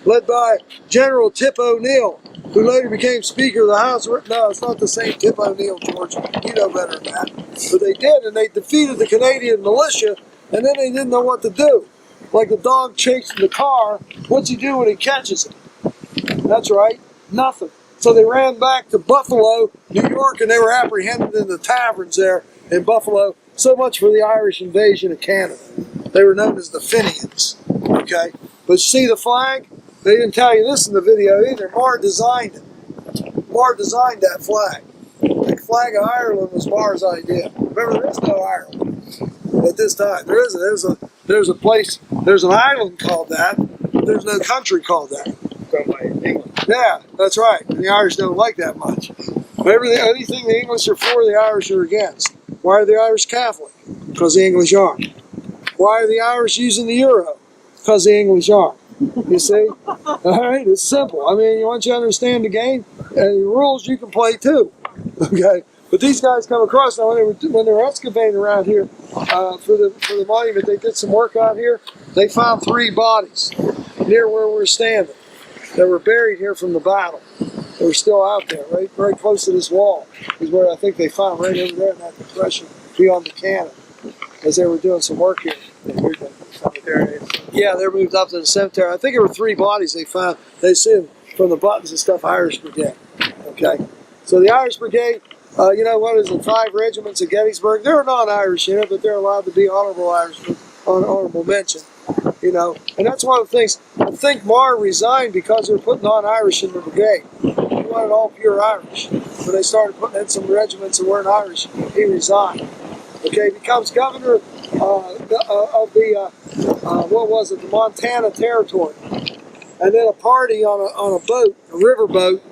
led by General Tip O'Neill. who later became Speaker of the House. No, it's not the same Tip O'Neill, George. You know better than that. But they did, and they defeated the Canadian militia, and then they didn't know what to do. Like the dog chasing the car, what's he do when he catches it? That's right, nothing. So they ran back to Buffalo, New York, and they were apprehended in the taverns there in Buffalo. So much for the Irish invasion of Canada. They were known as the Fenians, okay? But you see the flag? They didn't tell you this in the video either. Marr designed it. Marr designed that flag. The flag of Ireland was Marr's idea. Remember, there is no Ireland at this time. There isn't. There's a place, there's an island called that, but there's no country called that. Yeah, that's right. And the Irish don't like that much. Anything the English are for, the Irish are against. Why are the Irish Catholic? Because the English aren't. Why are the Irish using the euro? Because the English aren't. You see? All right, it's simple. I mean, once you understand the game and the rules, you can play too. Okay? But these guys come across, now when they were excavating around here for the monument, they did some work out here. They found 3 bodies near where we're standing that were buried here from the battle. They were still out there, right very close to this wall, is where I think they found, right over there in that depression beyond the cannon, as they were doing some work here. Yeah, they moved up to the cemetery. I think there were 3 bodies they found. They said from the buttons and stuff, Irish Brigade. Okay, so the Irish Brigade, you know what is it? 5 regiments at Gettysburg. They're non-Irish in it, but they're allowed to be honorable Irish, honorable mention. You know, and that's one of the things. I think Marr resigned because they were putting non-Irish in the brigade. He wanted all pure Irish. When they started putting in some regiments that weren't Irish, he resigned. Okay, he becomes governor of the what was it, the Montana Territory, and then a party on a boat, a river boat,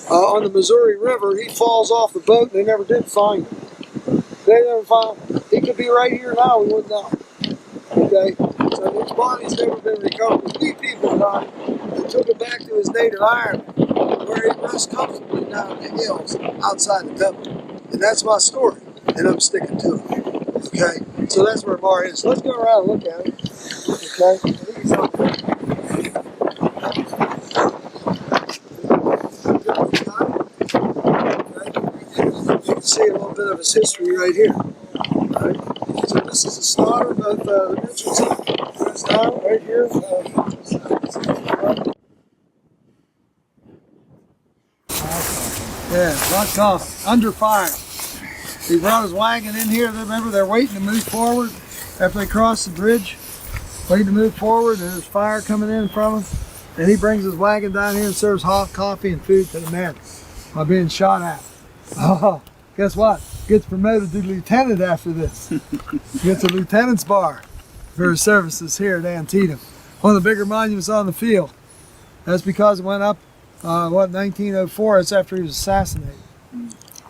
on the Missouri River. He falls off the boat, and they never did find him. They never found him. He could be right here now. We wouldn't know. Okay, so his body's never been recovered. 3 people died and took it back to his native Ireland, where he rests comfortably down in the hills outside the temple. And that's my story, and I'm sticking to it. Okay, so that's where Marr is. Let's go around and look at it. Okay. You can see a little bit of his history right here. Right. So this is a slaughter of the Richardson. Down right here. Yeah, rock coffee. Under fire. He brought his wagon in here. Remember, they're waiting to move forward after they cross the bridge. Waiting to move forward, and there's fire coming in from him. And he brings his wagon down here and serves hot coffee and food to the men while being shot at. Oh, guess what? Gets promoted to lieutenant after this. Gets a lieutenant's bar for his services here at Antietam. One of the bigger monuments on the field. That's because it went up, 1904. That's after he was assassinated.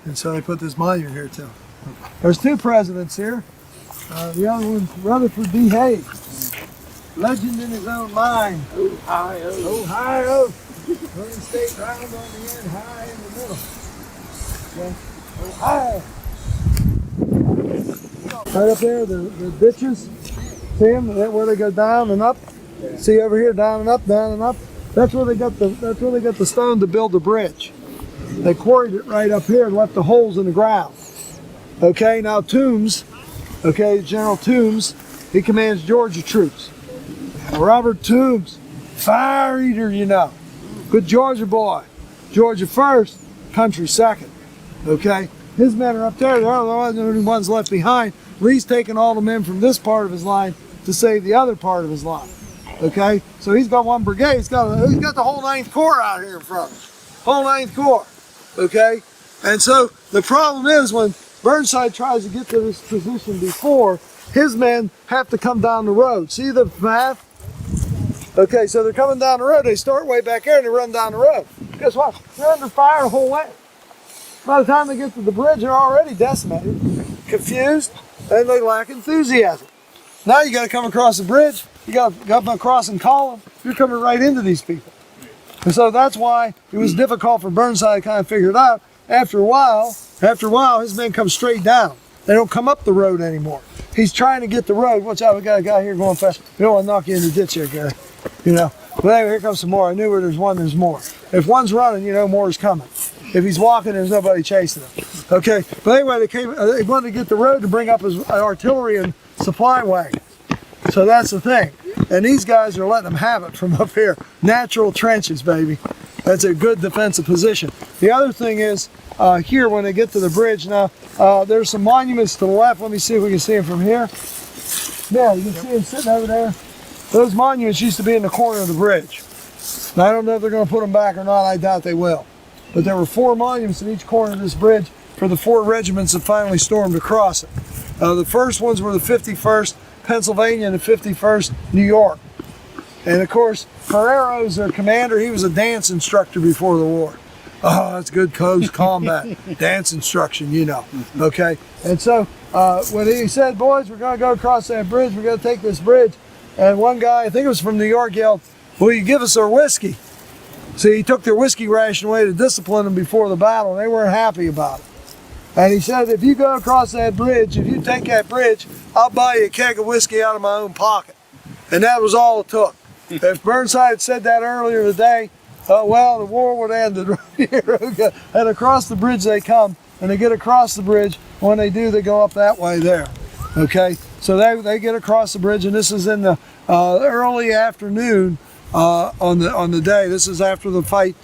And so they put this monument here too. There's 2 presidents here. The other one's Rutherford B. Hayes. Legend in his own mind. Ohio. Ohio. One state round on the end, high in the middle. Okay. Ohio. Right up there, the ditches. See them? Where they go down and up. See over here, down and up, down and up. That's where they got the stone to build the bridge. They quarried it right up here and left the holes in the ground. Okay, now Toombs, okay, General Toombs, he commands Georgia troops. Robert Toombs, fire eater, you know. Good Georgia boy. Georgia first, country second. Okay, his men are up there. They're the only ones left behind. Lee's taking all the men from this part of his line to save the other part of his line. Okay, so he's got 1 brigade. He's got the whole 9th Corps out here in front of him. Whole 9th Corps. Okay, and so the problem is when Burnside tries to get to this position before, his men have to come down the road. See the path? Okay, so they're coming down the road. They start way back there and they run down the road. Guess what? They're under fire the whole way. By the time they get to the bridge, they're already decimated, confused, and they lack enthusiasm. Now you got to come across the bridge. You got to come across and call them. You're coming right into these people. And so that's why it was difficult for Burnside to kind of figure it out. After a while, his men come straight down. They don't come up the road anymore. He's trying to get the road. Watch out, we got a guy here going fast. We don't want to knock you in the ditch here, guy. You know, But anyway, here comes some more. I knew where there's one, there's more. If one's running, you know more is coming. If he's walking, there's nobody chasing him. Okay, but anyway, they wanted to get the road to bring up his artillery and supply wagon. So that's the thing. And these guys are letting them have it from up here. Natural trenches, baby. That's a good defensive position. The other thing is, here when they get to the bridge now, there's some monuments to the left. Let me see if we can see them from here. Yeah, you can see them sitting over there. Those monuments used to be in the corner of the bridge. Now, I don't know if they're going to put them back or not. I doubt they will. But there were 4 monuments in each corner of this bridge for the 4 regiments that finally stormed across it. The first ones were the 51st Pennsylvania and the 51st New York. And of course, Ferrero's their commander. He was a dance instructor before the war. Oh, that's good close combat. Dance instruction, you know. Okay. And so when he said, boys, we're going to go across that bridge, we're going to take this bridge. And one guy, I think it was from New York, yelled, will you give us our whiskey? See, he took their whiskey ration away to discipline them before the battle, and they weren't happy about it. And he said, if you go across that bridge, if you take that bridge, I'll buy you a keg of whiskey out of my own pocket. And that was all it took. If Burnside had said that earlier today, well, the war would have ended right here. Okay. And across the bridge they come, and they get across the bridge. When they do, they go up that way there. Okay, so they get across the bridge, and this is in the early afternoon on the day. This is after the fight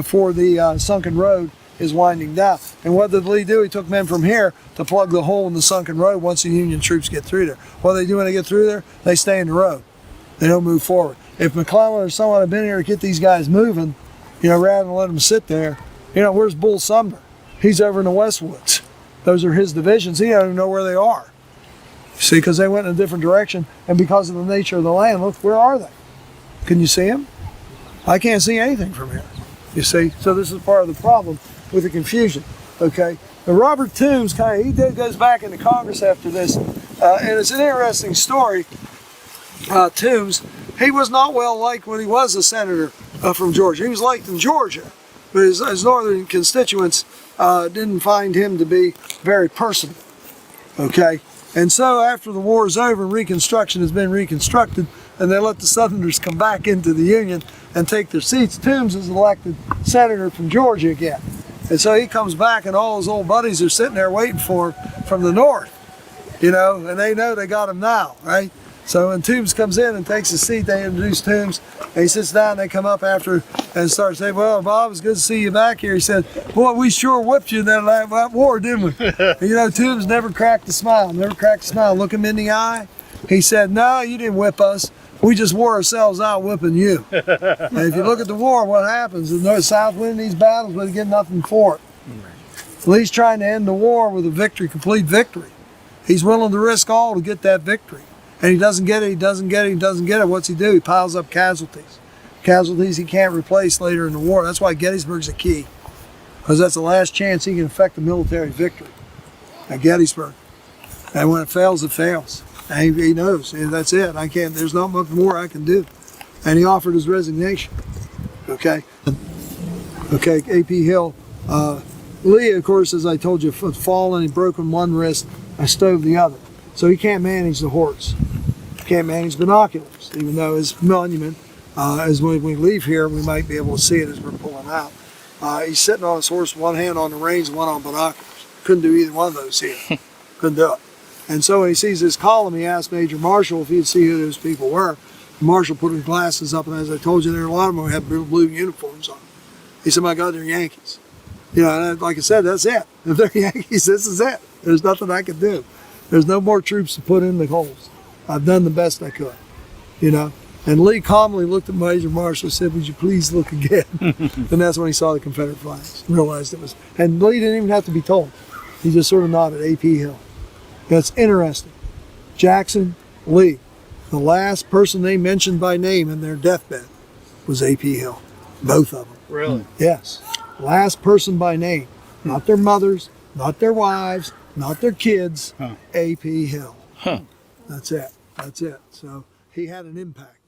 for the sunken road is winding down. And what did Lee do? He took men from here to plug the hole in the sunken road once the Union troops get through there. What do they do when they get through there? They stay in the road. They don't move forward. If McClellan or someone had been here to get these guys moving, you know, rather than let them sit there, you know, where's Bull Sumner? He's over in the Westwoods. Those are his divisions. He doesn't even know where they are. See, because they went in a different direction, and because of the nature of the land, look, where are they? Can you see them? I can't see anything from here. You see? So this is part of the problem with the confusion. Okay? Now, Robert Toombs, goes back into Congress after this, and it's an interesting story. Toombs, he was not well liked when he was a senator from Georgia. He was liked in Georgia, but his northern constituents didn't find him to be very personable. Okay? And so after the war is over and Reconstruction has been reconstructed, and they let the Southerners come back into the Union and take their seats, Toombs is elected senator from Georgia again. And so he comes back, and all his old buddies are sitting there waiting for him from the north, you know, and they know they got him now, right? So when Toombs comes in and takes his seat, they introduce Toombs, and he sits down, and they come up after and start saying, well, Bob, it's good to see you back here. He said, boy, we sure whipped you in that war, didn't we? And, you know, Toombs never cracked a smile, Look him in the eye. He said, no, you didn't whip us. We just wore ourselves out whipping you. And if you look at the war, what happens? The North South win these battles, but they get nothing for it. Lee's trying to end the war with a victory, complete victory. He's willing to risk all to get that victory. And he doesn't get it, he doesn't get it. What's he do? He piles up casualties. Casualties he can't replace later in the war. That's why Gettysburg's a key. Because that's the last chance he can effect a military victory at Gettysburg. And when it fails, it fails. And he knows, and that's it. There's not much more I can do. And he offered his resignation. Okay? Okay, A.P. Hill. Lee, of course, as I told you, fallen, he broken one wrist, I stove the other. So he can't manage the horse. He can't manage binoculars, even though his monument, as when we leave here, we might be able to see it as we're pulling out. He's sitting on his horse, one hand on the reins and one on binoculars. Couldn't do either one of those here. Couldn't do it. And so when he sees this column, he asked Major Marshall if he'd see who those people were. Marshall put his glasses up, and as I told you, there are a lot of them who have blue uniforms on. He said, my God, they're Yankees. You know, and like I said, that's it. If they're Yankees, this is it. There's nothing I can do. There's no more troops to put in the holes. I've done the best I could, you know. And Lee calmly looked at Major Marshall and said, would you please look again? And that's when he saw the Confederate flags, realized it was. And Lee didn't even have to be told. He just sort of nodded, A.P. Hill. That's interesting. Jackson, Lee, the last person they mentioned by name in their deathbed was A.P. Hill. Both of them. Really? Yes. Last person by name. Not their mothers, not their wives, not their kids. A.P. Hill. That's it. So he had an impact.